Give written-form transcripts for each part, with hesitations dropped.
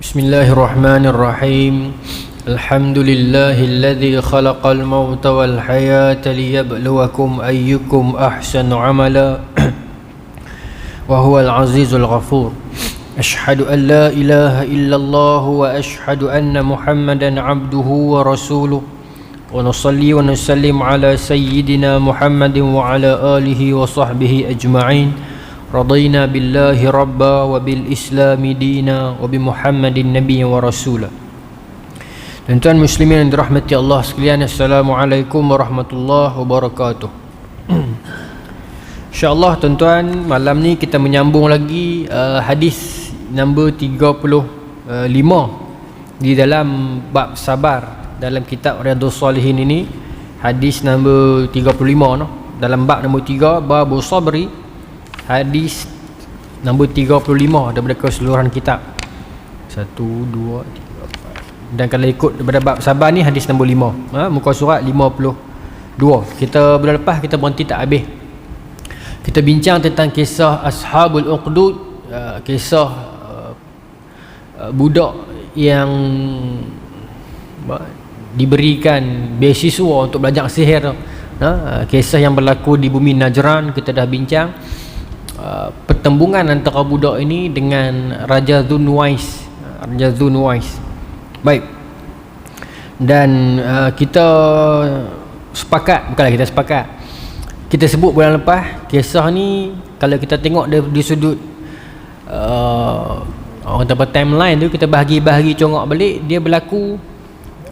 Bismillahirrahmanirrahim. Alhamdulillahilladzi khalaqal mauta wal hayata liyabluwakum ayyukum ahsanu amala wa huwal azizul ghafur. Ashhadu an la ilaha illallah wa ashhadu anna Muhammadan abduhu wa rasuluh. Wa nusalli wa nusallim ala sayyidina Muhammadin wa ala alihi wa sahbihi ajma'in. Radina billahi rabba wa bil islami dina wa bi Muhammadin nabiyya wa rasula. Tuan-tuan muslimin yang dirahmati Allah sekalian, assalamualaikum warahmatullahi wabarakatuh. InsyaAllah tuan-tuan, malam ni kita menyambung lagi hadis nombor 35 di dalam bab sabar dalam kitab Riyadhus Shalihin ini. Hadis nombor 35 no? Dalam bab nombor 3, Babu Sabri, hadis nombor 35 daripada keseluruhan kitab. 1, 2, 3, 4. Dan kalau ikut daripada bab sabar ni hadis nombor 5, muka surat 52. Kita bulan lepas kita berhenti tak habis. Kita bincang tentang kisah Ashabul Uqdud, kisah budak yang diberikan beasiswa untuk belajar sihir. Kisah yang berlaku di bumi Najran kita dah bincang. Pertembungan antara budak ini dengan Raja Dzunwais. Baik. Dan kita sepakat, bukanlah kita sepakat, kita sebut bulan lepas kisah ni kalau kita tengok di sudut orang kata timeline tu, kita bahagi congok balik, dia berlaku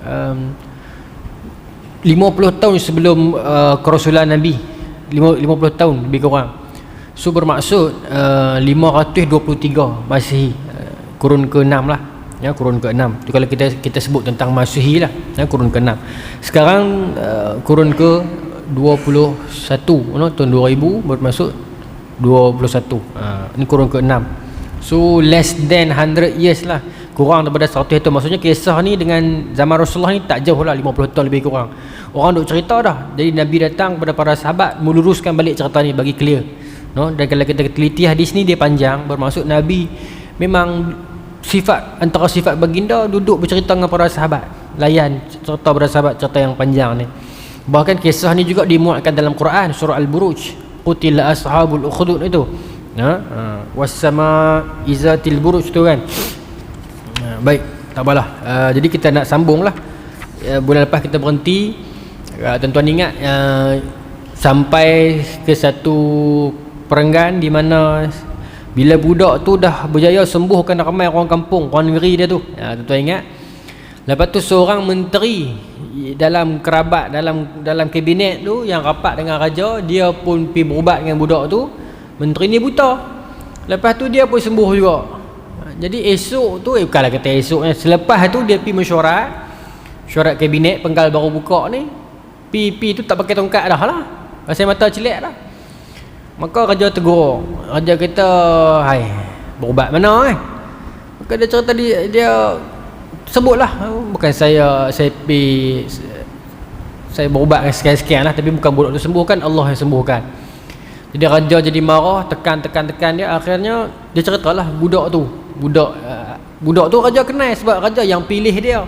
50 tahun sebelum kerasulan Nabi. 50 tahun lebih kurang. So bermaksud 523 Masihi, kurun ke-6 lah, ya, kurun ke-6 tu kalau kita sebut tentang Masihi lah, ya, kurun ke-6. Sekarang kurun ke-21 tahun 2000 bermaksud 21. Ini kurun ke-6. So less than 100 years lah, kurang daripada 100 tahun. Maksudnya kisah ni dengan zaman Rasulullah ni tak jauh lah, 50 tahun lebih kurang. Orang duk cerita dah. Jadi Nabi datang kepada para sahabat meluruskan balik cerita ni bagi clear. No, dan kalau kita teliti hadis ni dia panjang, bermaksud Nabi memang sifat antara sifat baginda duduk bercerita dengan para sahabat, layan cerita para sahabat, cerita yang panjang ni. Bahkan kisah ni juga dimuatkan dalam Quran surah Al-Buruj, qutila ashabul ukhdud itu. Was-sama izatil buruj tu kan. Baik, tak apalah. Jadi kita nak sambunglah. Bulan lepas kita berhenti, tuan-tuan ingat sampai ke satu perenggan di mana bila budak tu dah berjaya sembuhkan ramai orang kampung, orang negeri dia tu. Tuan-tuan ingat. Lepas tu seorang menteri dalam kerabat, dalam kabinet tu yang rapat dengan raja, dia pun pergi berubat dengan budak tu. Menteri ni buta. Lepas tu dia pun sembuh juga. Jadi esok tu, bukanlah kata esok, selepas tu dia pergi mesyuarat kabinet, penggal baru buka ni. Pi tu tak pakai tongkat dah lah, pasal mata celik dah. Maka raja tegur. Raja kata, hai, berubat mana Maka dia cerita dia sebutlah, bukan saya berubat sekian-sekian lah, tapi bukan budak tu sembuh, kan Allah yang sembuhkan. Jadi raja jadi marah, tekan dia. Akhirnya dia ceritalah budak tu raja kenal, sebab raja yang pilih dia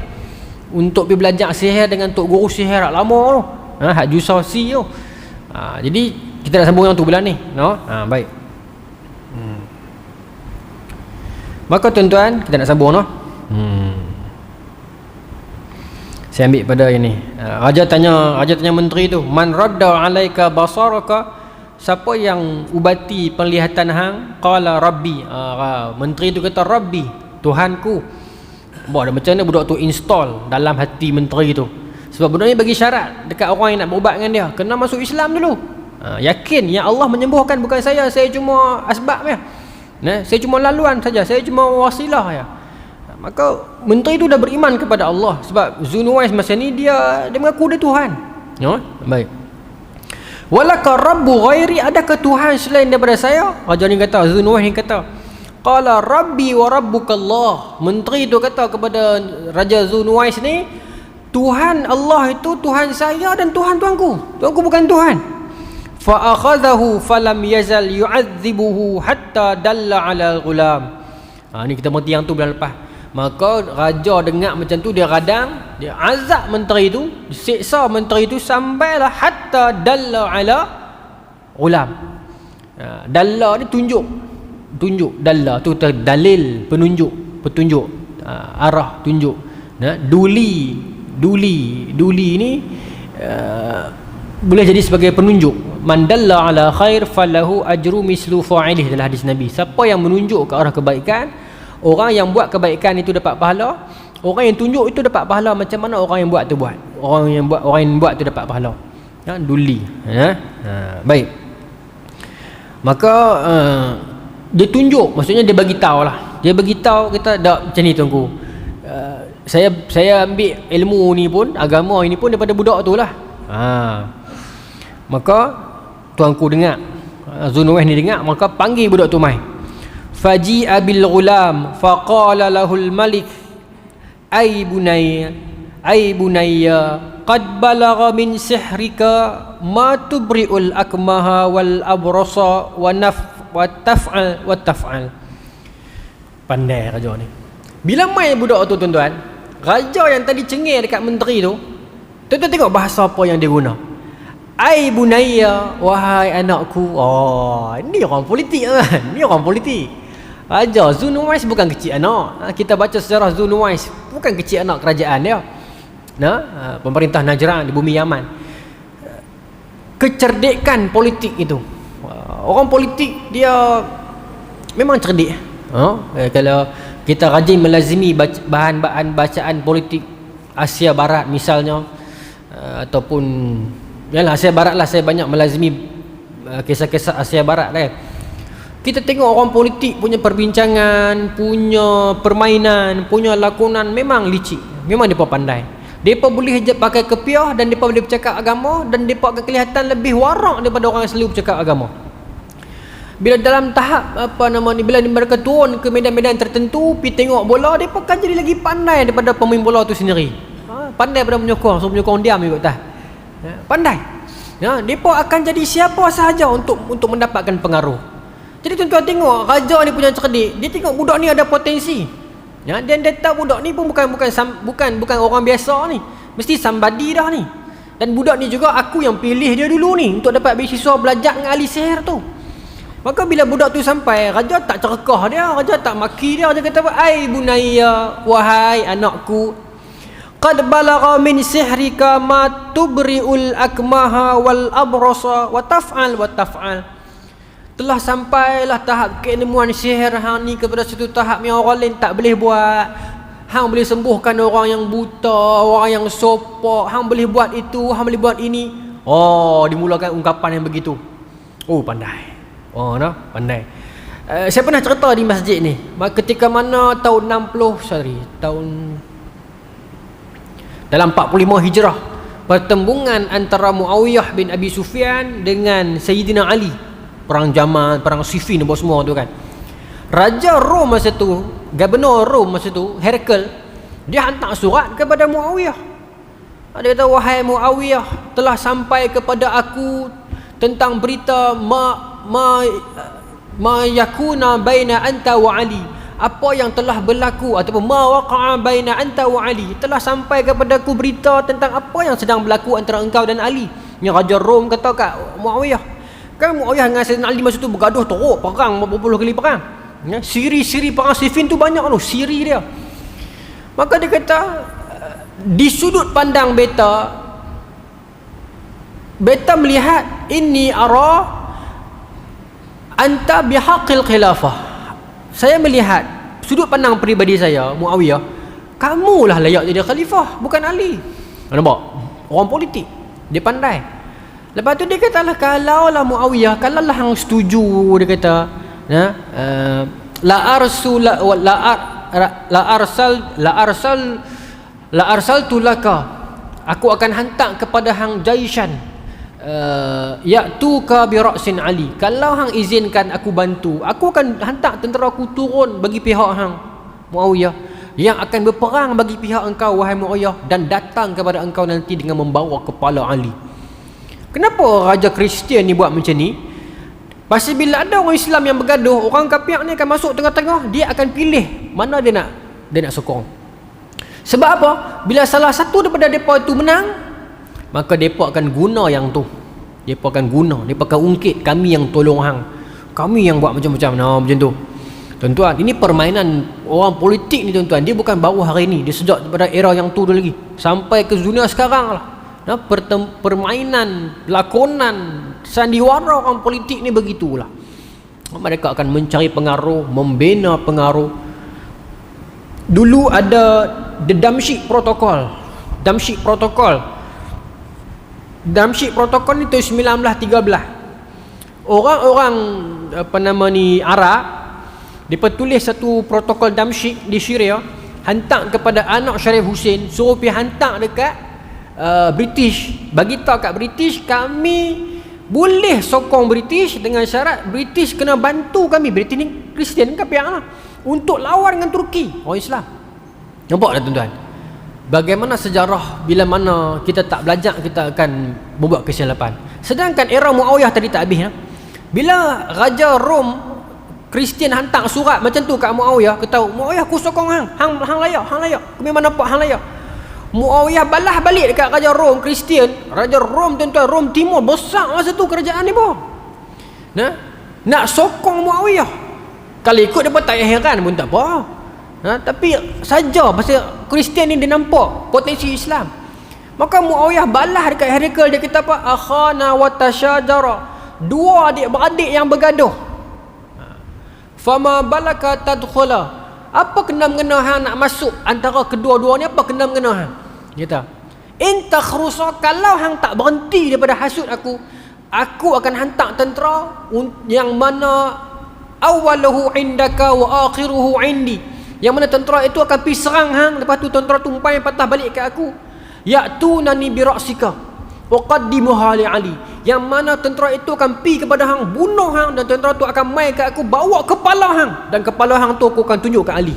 untuk pergi belajar sihir dengan tok guru sihir lama tu, Hak Jusasi tu. Jadi kita nak sambung yang tu bulan ni, no? Baik. Maka tuan-tuan, kita nak sambung, no? Saya ambil pada ini. Raja tanya menteri tu, man radda alaika basaraka, siapa yang ubati penglihatan hang? Qala rabbi. Menteri tu kata rabbi, Tuhanku. Buat macam mana budak tu install dalam hati menteri tu. Sebab budak ni bagi syarat dekat orang yang nak berubat dengan dia, kena masuk Islam dulu. Yakin yang Allah menyembuhkan, bukan saya cuma asbab ya. Saya cuma laluan saja, saya cuma wasilah ya. Maka menteri tu dah beriman kepada Allah, sebab Dzunwais masa ni dia mengaku dia Tuhan. Baik. Walaka rabbu ghairi, adakah Tuhan selain daripada saya? Raja ni kata, Dzunwais ni kata, qala rabbi wa rabbukallah. Menteri tu kata kepada Raja Dzunwais ni, Tuhan Allah itu Tuhan saya dan Tuhan tuanku. Tuanku bukan Tuhan. Fa akhadhahu falam yazal yu'adzibuhu hatta dalla 'ala al-ghulam. Ni kita berhenti yang tu bulan lepas. Maka raja dengar macam tu, dia radang, dia azab menteri tu, siksa menteri tu sampailah hatta dalla ala ulam. Dalla ni tunjuk dalla tu dalil, petunjuk arah, tunjuk. Duli ni boleh jadi sebagai penunjuk. Man dalla ala khair falahu ajru mislu fa'ilih, dalam hadis Nabi. Siapa yang menunjuk ke arah kebaikan, orang yang buat kebaikan itu dapat pahala, orang yang tunjuk itu dapat pahala macam mana orang yang buat tu buat. Orang yang buat tu dapat pahala. Duli. Baik. Maka dia tunjuk, maksudnya dia bagi tahu lah. Dia bagi tahu kita dak macam ni tuanku. Saya ambil ilmu ni pun, agama ini pun daripada budak tu lah. Maka tuanku dengar, Zunuwais ni dengar, maka panggil budak tu mai. Faji'a bil ghulam faqala lahul malik ay bunayya qad balagha min sihrika ma tubri'ul akmaha wal abrasa wa taf'al. Pandai raja ni. Bila mai budak tu tuan-tuan, raja yang tadi cengir dekat menteri tu, tuan-tuan tengok bahasa apa yang dia guna. Ai bunayya, wahai anakku. Ini orang politik kan. Ni orang politik. Raja Zunuwais bukan kecil anak. Kita baca sejarah Zunuwais, bukan kecil anak kerajaan dia. Pemerintah Najran di bumi Yaman. Kecerdikan politik itu. Orang politik dia memang cerdik. Kalau kita rajin melazimi bahan-bahan bacaan politik Asia Barat misalnya, ataupun yalah Asia Barat lah, saya banyak melazimi kisah-kisah Asia Barat kan. Kita tengok orang politik punya perbincangan, punya permainan, punya lakonan memang licik, memang mereka pandai. Mereka boleh pakai kepiah dan mereka boleh bercakap agama, dan mereka akan kelihatan lebih warak daripada orang yang selalu bercakap agama. Bila dalam tahap bila mereka turun ke medan-medan tertentu, pergi tengok bola, mereka akan jadi lagi pandai daripada pemain bola tu sendiri. Pandai pada penyokong, so penyokong diam juga tah. Pandai. Mereka akan jadi siapa sahaja untuk mendapatkan pengaruh. Jadi tuan-tuan tengok raja ni punya cerdik, dia tengok budak ni ada potensi. Dan dia tahu budak ni pun bukan orang biasa ni, mesti somebody dah ni. Dan budak ni juga aku yang pilih dia dulu ni untuk dapat beasiswa belajar dengan ahli sihir tu. Maka bila budak tu sampai, raja tak cerkah dia, raja tak maki dia, raja kata apa? Ai bunayya, wahai anakku, qad balagha min sihrika ma tubri'ul akmaha wal abrasa wa taf'al. Telah sampailah tahap keilmuan sihir hang ni kepada satu tahap yang orang lain tak boleh buat. Hang boleh sembuhkan orang yang buta, orang yang sopak, hang boleh buat itu, hang boleh buat ini. Dimulakan ungkapan yang begitu. Pandai. Pandai. Saya pernah cerita di masjid ni, ketika mana tahun dalam 45 Hijrah, pertembungan antara Muawiyah bin Abi Sufyan dengan Sayyidina Ali, perang Jamal, perang Siffin apa semua tu kan. Raja Rom masa tu, gubernur Rom masa tu, Herakl, dia hantar surat kepada Muawiyah. Dia kata, wahai Muawiyah, telah sampai kepada aku tentang berita ma yakuna baina anta wa Ali, apa yang telah berlaku ataupun ma waqa'a baina anta wa Ali, telah sampai kepadaku berita tentang apa yang sedang berlaku antara engkau dan Ali. Ni Raja Rom kata kat Muawiyah. Kan Muawiyah dengan Sayyidina Ali masa tu bergaduh teruk, perang berpuluh kali perang. Siri-siri perang Siffin tu banyak tu, siri dia. Maka dia kata, di sudut pandang beta melihat inni ara anta bihaqil khilafah. Saya melihat sudut pandang peribadi saya, Muawiyah, kamulah layak jadi khalifah, bukan Ali. Nampak? Orang politik, dia pandai. Lepas tu dia kata lah, kalau lah Muawiyah, kalau lah hang setuju, dia kata, la arsal tulaka, aku akan hantar kepada hang jaishan ya'tuka bi ra'sin Ali. Kalau hang izinkan aku bantu, aku akan hantar tentera aku turun bagi pihak hang Muawiyah, yang akan berperang bagi pihak engkau wahai Muawiyah, dan datang kepada engkau nanti dengan membawa kepala Ali. Kenapa raja Kristian ni buat macam ni? Pasal bila ada orang Islam yang bergaduh, orang kafir ni akan masuk tengah-tengah, dia akan pilih mana dia nak Dia nak sokong. Sebab apa? Bila salah satu daripada mereka itu menang, maka mereka akan guna yang tu. Mereka akan guna, mereka akan ungkit, kami yang tolong hang, kami yang buat macam-macam. Nah, macam tu. Tuan-tuan, ini permainan orang politik ni tuan-tuan. Dia bukan baru hari ni, dia sejak daripada era yang tu lagi sampai ke dunia sekarang lah. Nah, permainan, lakonan, sandiwara orang politik ni begitulah. Mereka akan mencari pengaruh, membina pengaruh. Dulu ada The Damsyik Protocol. Damsyik Protocol ni tahun 1913. Orang-orang Arab, mereka tulis satu protokol Damsyik di Syria, hantar kepada anak Sharif Hussein, suruh pergi hantar dekat British. Bagi tahu kat British, kami boleh sokong British dengan syarat British kena bantu kami. British ni Kristian kan pihak lah, untuk lawan dengan Turki, orang Islam. Nampak tak tuan-tuan? Bagaimana sejarah, bila mana kita tak belajar, kita akan membuat kesilapan. Sedangkan era Muawiyah tadi tak habis. Bila Raja Rom Kristian hantar surat macam tu kat Muawiyah, kata Muawiyah aku sokong hang layak, kami mana nampak hang layak. Muawiyah balas balik dekat Raja Rom Kristian. Raja Rom tuan-tuan, Rom Timur besar masa tu kerajaan ni pun. Nak sokong Muawiyah. Kalau ikut dia pun tak heran pun tak apa. Tapi saja pasal Kristian ni dia nampak potensi Islam. Maka Muawiyah balas dekat Herakl, dia kata apa? Akhana wa tasyajara. Dua adik-beradik yang bergaduh. Fama balaka tadkhula. Apa kena-mengena hang nak masuk antara kedua-dua ni? Apa kena-mengena hang? Dia kata, in takhrusa, kalau hang tak berhenti daripada hasut aku akan hantar tentera yang mana awaluhu indaka wa akhiruhu indi. Yang mana tentera itu akan pergi serang hang, lepas tu tentera tu umpai patah balik ke aku. Ya'tunani bi ra'sika wa qaddimuha li Ali. Yang mana tentera itu akan pergi kepada hang, bunuh hang, dan tentera tu akan mai ke aku, bawa kepala hang, dan kepala hang tu aku akan tunjuk ke Ali.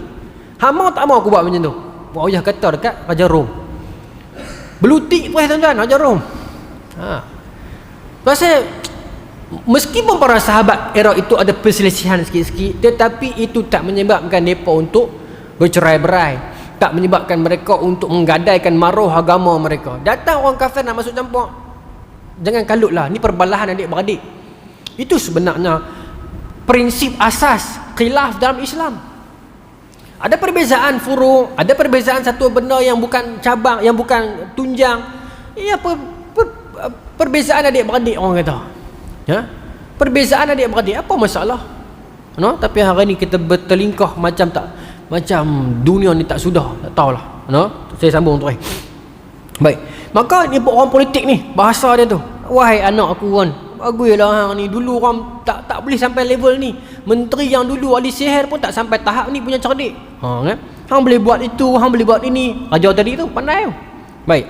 Hang mau tak mau aku buat macam tu? Muawiyah kata dekat Raja Rom. Belutik tu tuan-tuan, Raja Rom. Pasal meskipun para sahabat era itu ada perselisihan sikit-sikit, tetapi itu tak menyebabkan mereka untuk bercerai-berai, tak menyebabkan mereka untuk menggadaikan maruh agama mereka. Datang orang kafir nak masuk campur, jangan kalutlah, ni perbalahan adik-beradik. Itu sebenarnya prinsip asas khilaf dalam Islam. Ada perbezaan furu', ada perbezaan satu benda yang bukan cabang, yang bukan tunjang. Ya, perbezaan adik-beradik orang kata. Perbezaan adik-beradik, apa masalah? Tapi hari ni kita bertelingkah macam dunia ni tak sudah, tak tahulah. Saya sambung terus. Baik. Maka ni orang politik ni, bahasa dia tu, wahai anak aku kan, baguslah hang ni, dulu orang tak boleh sampai level ni. Menteri yang dulu ahli sihir pun tak sampai tahap ni punya cerdik. Hang boleh buat itu, hang boleh buat ini. Raja tadi tu pandai tu. Baik.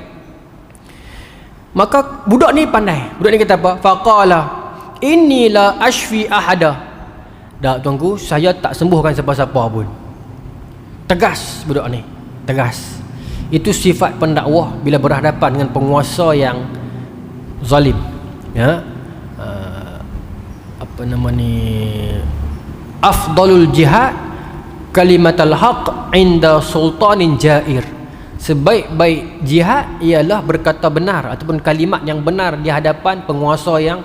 Maka budak ni pandai. Budak ni kata apa? Faqala inni la ashfi ahada. Dak tuanku, saya tak sembuhkan siapa-siapa pun. Tegas budak ni. Tegas. Itu sifat pendakwah bila berhadapan dengan penguasa yang zalim. Afdalul jihad kalimatul haq inda sultanin jair. Sebaik-baik jihad ialah berkata benar ataupun kalimat yang benar di hadapan penguasa yang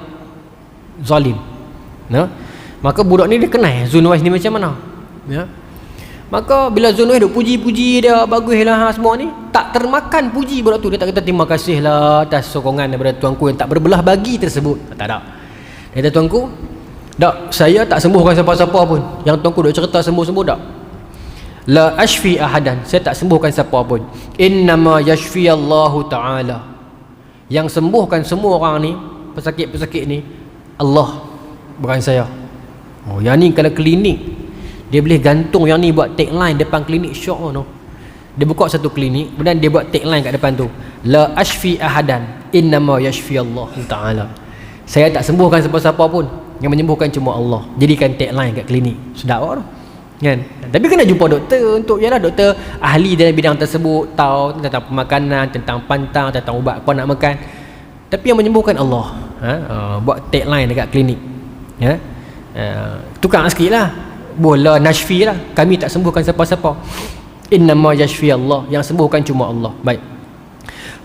zalim. Maka budak ni dia kenal Zunwais ni macam mana. Maka bila Zunwais duk puji-puji dia, baguslah semua ni, tak termakan puji budak tu. Dia tak kata terima kasihlah atas sokongan daripada tuanku yang tak berbelah bagi tersebut. Tak ada. Dia kata, tuanku, tak, saya tak sembuhkan siapa-siapa pun. Yang tuanku duk cerita sembuh-sembuh tak. La ashfi ahadan, saya tak sembuhkan siapa pun. Innama yashfi Allahu Ta'ala. Yang sembuhkan semua orang ni, pesakit-pesakit ni, Allah, bukan saya. Yang ni kalau klinik, dia boleh gantung yang ni buat tagline depan klinik syok. Dia buka satu klinik, kemudian dia buat tagline kat depan tu, la ashfi ahadan, innama yashfi Allah Ta'ala. Saya tak sembuhkan siapa-siapa pun, yang menyembuhkan cuma Allah. Jadikan tagline kat klinik. Sedap tu kan? Tapi kena jumpa doktor untuk, yalah, doktor ahli dalam bidang tersebut, tahu tentang pemakanan, tentang pantang, tentang ubat apa nak makan. Tapi yang menyembuhkan Allah. Buat tagline dekat klinik. Tukar sikit lah, bola nashfi lah, kami tak sembuhkan siapa-siapa. Innama yashfi Allah, yang sembuhkan cuma Allah. Baik.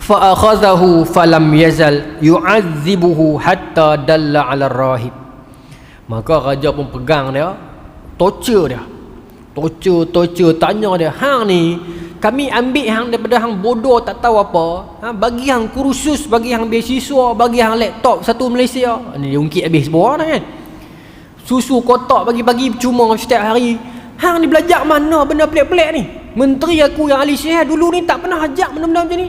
Fa akhadhahu falam yazal yu'adzibuhu hatta dalla 'ala rahib. Maka raja pun pegang dia, torture dia. Torture tanya dia, hang ni kami ambil hang daripada hang bodoh tak tahu apa, bagi hang kursus, bagi hang beasiswa, bagi hang laptop satu Malaysia. Ni dia ungkit habis semua dah kan. Susu kotak bagi-bagi cuma setiap hari. Hang ni belajar mana benda pelik-pelik ni? Menteri aku yang ahli sihir dulu ni tak pernah ajak benda-benda macam ni.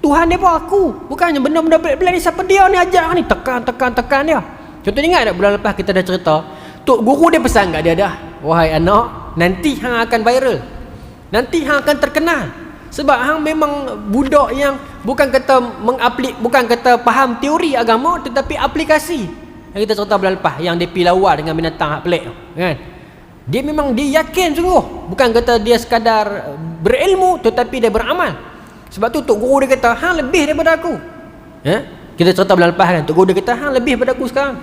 Tuhan dia pun aku. Bukannya benda-benda pelik-pelik ni siapa dia ni ajak ni? Tekan dia. Contoh ingat tak bulan lepas kita dah cerita, Tok Guru dia pesan kat dia dah, wahai anak, nanti hang akan viral. Nanti hang akan terkenal. Sebab hang memang budak yang bukan kata bukan kata faham teori agama, tetapi aplikasi. Yang kita cerita bulan lepas, yang dia pi lawan dengan binatang hak pelik tu, kan? Dia memang dia yakin sungguh, bukan kata dia sekadar berilmu, tetapi dia beramal. Sebab tu Tok Guru dia kata, hang lebih daripada aku. Kita cerita bulan lepas kan, Tok Guru dia kata, hang lebih daripada aku sekarang.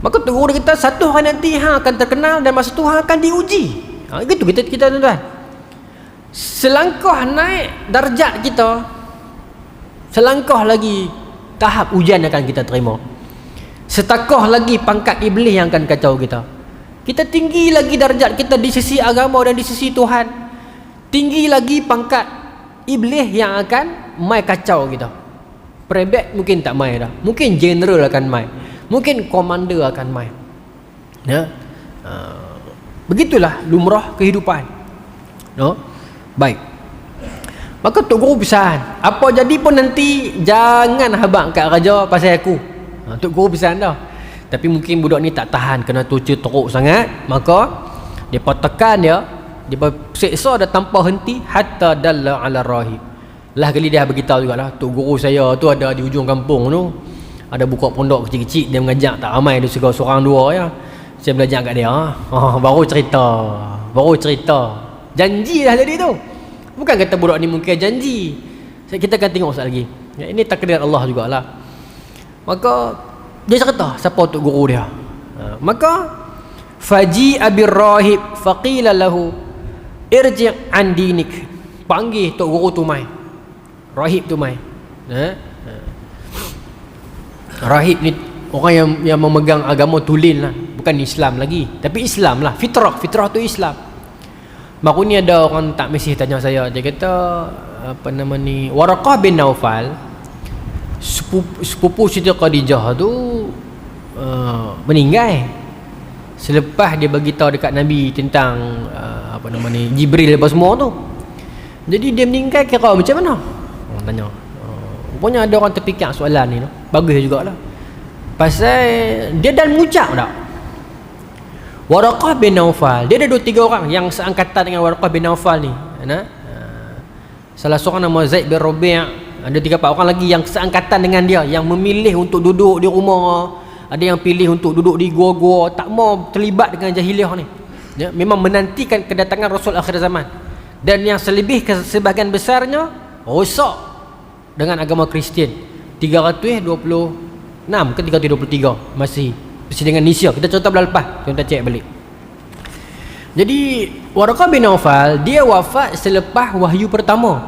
Maka Tok Guru dia kata, satu hari nanti hang akan terkenal dan masa tu hang akan diuji. Itu kita tuan-tuan. Selangkah naik darjat kita, selangkah lagi tahap ujian akan kita terima. Setangkah lagi pangkat iblis yang akan kacau kita. Kita tinggi lagi darjat kita di sisi agama dan di sisi Tuhan. Tinggi lagi pangkat iblis yang akan mai kacau kita. Prebet mungkin tak mai dah. Mungkin general akan mai. Mungkin komander akan mai. Begitulah lumrah kehidupan. Baik. Maka Tok Guru pesan, apa jadi pun nanti jangan habaq kat raja pasal aku. Tok Guru pesan dah. Tapi mungkin budak ni tak tahan, kena torture teruk sangat, maka depa tekan dia, depa seksa dia tanpa henti hatta dalla 'ala rahib. Lah kali dia beritahu jugalah, Tok Guru saya tu ada di hujung kampung tu, ada buka pondok kecil-kecil, dia mengajak tak ramai, dia seorang dua ya. Saya belajar kat dia. Baru cerita. Janji dah jadi tu. Bukan kata budak ni mungkin janji. Kita akan tengok sekali lagi. Ini takdir Allah jugalah. Maka dia cerita siapa Tok Guru dia. Maka faji'a birrahib faqila lahu irji' an dinik. Panggil Tok Guru tu mai. Rahib tu mai. Rahib ni orang yang memegang agama tulen lah, bukan Islam lagi, tapi Islam lah, fitrah tu Islam. Baru ni ada orang tak mesej tanya saya, dia kata apa nama ni, Waraqah bin Naufal, sepupu Siti Khadijah tu meninggal selepas dia bagi tahu dekat Nabi tentang apa nama ni, Jibril apa semua tu. Jadi dia meninggal kira macam mana? Orang tanya. Rupanya ada orang terfikir soalan ni tu. Bagus jugalah. Pasal dia dah mengucap tak? Waraqah bin Naufal, dia ada 2-3 orang yang seangkatan dengan Waraqah bin Naufal ni. Salah seorang nama Zaid bin Rabi', ada 3-4 orang lagi yang seangkatan dengan dia, yang memilih untuk duduk di rumah, ada yang pilih untuk duduk di gua-gua, tak mau terlibat dengan jahiliah ni. Memang menantikan kedatangan Rasul akhir zaman. Dan yang sebahagian besarnya rosak dengan agama Kristian. 326 ke 323 masih dengan Nisya. Kita cerita bulan lepas, kita cek balik. Jadi Waraqah bin Naufal dia wafat selepas wahyu pertama.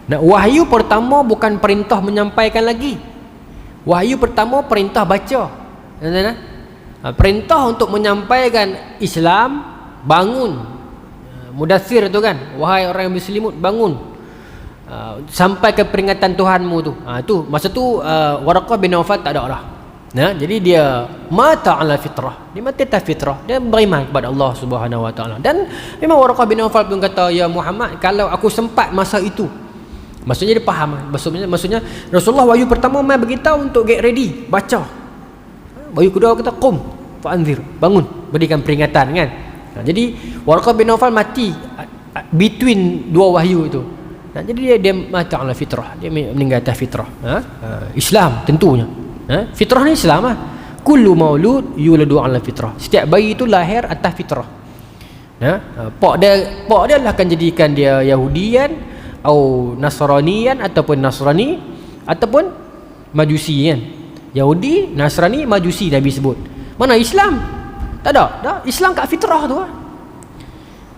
Wahyu pertama bukan perintah menyampaikan lagi. Wahyu pertama perintah baca. Perintah untuk menyampaikan Islam, bangun. Mudathir tu kan, wahai orang yang berselimut, bangun. Sampai ke peringatan Tuhanmu tu. Tu masa tu Waraqah bin Naufal tak ada dah. Jadi dia mata ala fitrah. Dia mati atas fitrah. Dia beriman kepada Allah Subhanahu Wa Taala. Dan memang Waraqah bin Naufal pun kata, ya Muhammad, kalau aku sempat masa itu. Maksudnya dia faham. Maksudnya Rasulullah wahyu pertama mai beritahu untuk get ready, baca. Wahyu kedua kata qum fa'anzir, bangun, berikan peringatan kan. Jadi Waraqah bin Naufal mati between dua wahyu itu. Jadi dia mati ala fitrah. Dia meninggal atas fitrah. Islam tentunya. Fitrah ni Islam lah. Kullu maulud yuladu ala fitrah. Setiap bayi itu lahir atas fitrah. Pak dia lah akan jadikan dia Yahudian atau Nasranian ataupun Nasrani ataupun Majusi kan. Yahudi, Nasrani, Majusi Nabi sebut. Mana Islam? Tak ada. Islam kat fitrah tu lah.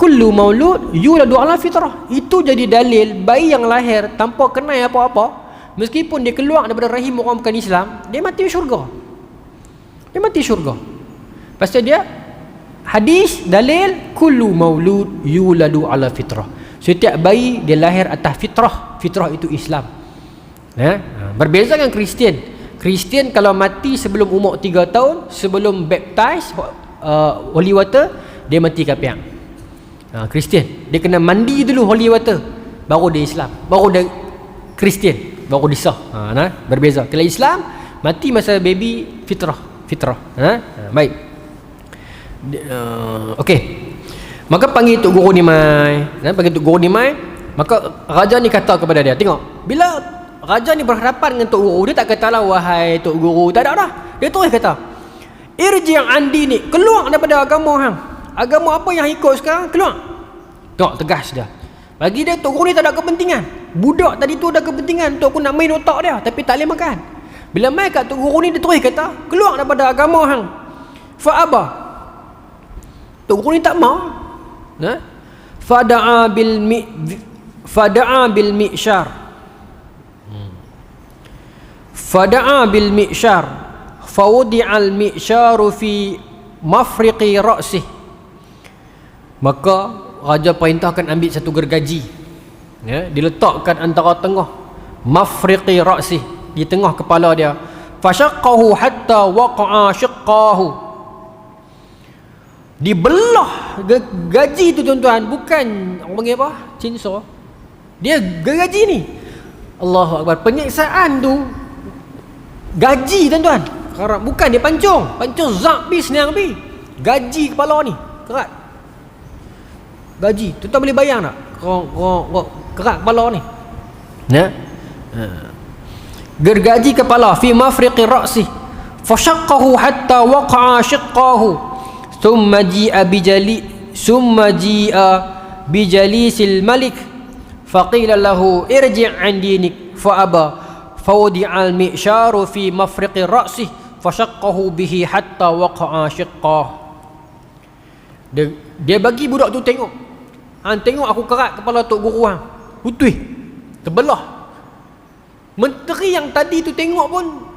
kullu maulud yuladu ala fitrah. Itu jadi dalil bayi yang lahir tanpa kenal apa-apa, meskipun dia keluar daripada rahim orang bukan Islam, dia mati syurga. Dia mati syurga. Pasal dia hadis dalil kullu maulud yuladu ala fitrah. Setiap bayi dia lahir atas fitrah. Fitrah itu Islam. Berbeza dengan Kristian. Kristian kalau mati sebelum umur 3 tahun, sebelum baptize holy water, dia mati kafir. Kristian dia kena mandi dulu holy water, baru dia Islam, baru dia Kristian, baru dia sah. Berbeza. Kalau Islam mati masa baby fitrah. Baik. Okey. Maka panggil Tok Guru Nimai. Panggil Tok Guru Nimai. Maka raja ni kata kepada dia, tengok, bila raja ni berhadapan dengan Tok Guru, dia tak katalah wahai Tok Guru, tak ada dah. Dia terus kata, irji' an dini, keluar daripada agama hang. Agama apa yang ikut sekarang, keluar. Tengok, tegas dia. Bagi dia Tok Guru ni tak ada kepentingan. Budak tadi tu ada kepentingan, Tok Guru nak main otak dia, tapi tak boleh makan. Bila main kat Tok Guru ni, dia terus kata, keluar daripada agama hang. Fa'aba. Tok Guru ni tak mau. Fada'a bil mi'syar. Fada'a bil mi'syar. Fawudi'al mi'syaru fi mafriqi ra'sih. Maka raja perintahkan ambil satu gergaji, diletakkan antara tengah mafriqi ra'sih, di tengah kepala dia. Fashaqqahu hatta waqa'a shiqqahu. Dibelah gaji tu tuan-tuan, bukan orang panggil apa? Chainsaw. Dia gaji ni. Allahu Akbar. Penyiksaan tu gaji tuan-tuan. Bukan dia pancung zak pi senang pi. Gaji kepala ni kerat. Gaji. Tuan-tuan boleh bayang tak? Kerat kepala ni. Gergaji kepala fi mafriqi ra'si. Fashaqqahu hatta waqa'a shiqqahu. Summa ji'a bijalisil malik faqila lahu irji' an dinik fa'aba fawdi'al mi'syaru fi mafriqi ra'sih fashaqqahu bihi hatta waqa'a shiqqah. Dia bagi budak tu tengok. Tengok aku kerat kepala Tok Guru hang. Putih, terbelah. Menteri yang tadi tu tengok pun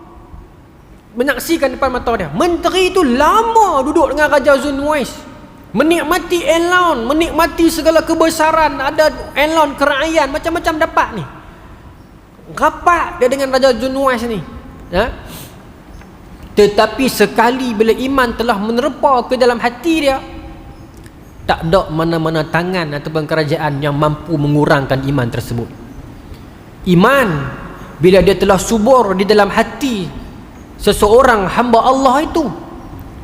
menyaksikan depan mata dia. Menteri itu lama duduk dengan Raja Zunwais, menikmati allowance, menikmati segala kebesaran, ada allowance kerajaan, macam-macam dapat ni. Rapat dia dengan Raja Zunwais ni. Tetapi sekali bila iman telah menerpa ke dalam hati dia, tak ada mana-mana tangan ataupun kerajaan yang mampu mengurangkan iman tersebut. Iman bila dia telah subur di dalam hati seseorang hamba Allah itu,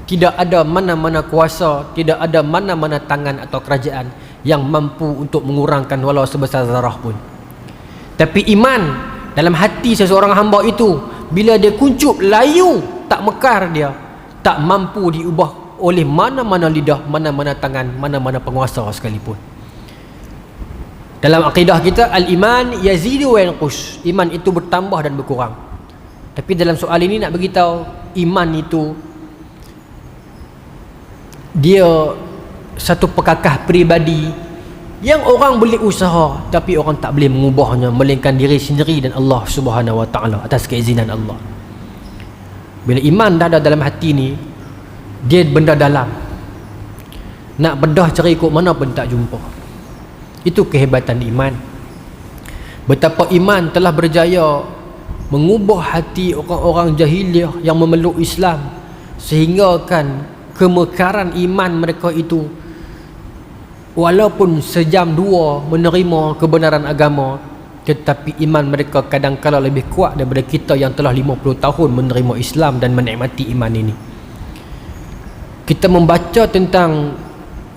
tidak ada mana-mana kuasa, tidak ada mana-mana tangan atau kerajaan yang mampu untuk mengurangkan walau sebesar zarah pun. Tapi iman dalam hati seseorang hamba itu, bila dia kuncup layu, tak mekar dia, tak mampu diubah oleh mana-mana lidah, mana-mana tangan, mana-mana penguasa sekalipun. Dalam akidah kita, al-iman yazidu wa yanqus. Iman itu bertambah dan berkurang. Tapi dalam soal ini nak beritahu, iman itu dia satu perkakah peribadi yang orang boleh usaha, tapi orang tak boleh mengubahnya melainkan diri sendiri dan Allah Subhanahu Wa Taala atas keizinan Allah. Bila iman dah ada dalam hati ni, dia benda dalam. Nak bedah cari ikut mana pun tak jumpa. Itu kehebatan iman. Betapa iman telah berjaya mengubah hati orang-orang jahiliah yang memeluk Islam, sehingga kan kemekaran iman mereka itu, walaupun sejam dua menerima kebenaran agama, tetapi iman mereka kadang-kala lebih kuat daripada kita yang telah 50 tahun menerima Islam dan menikmati iman ini. Kita membaca tentang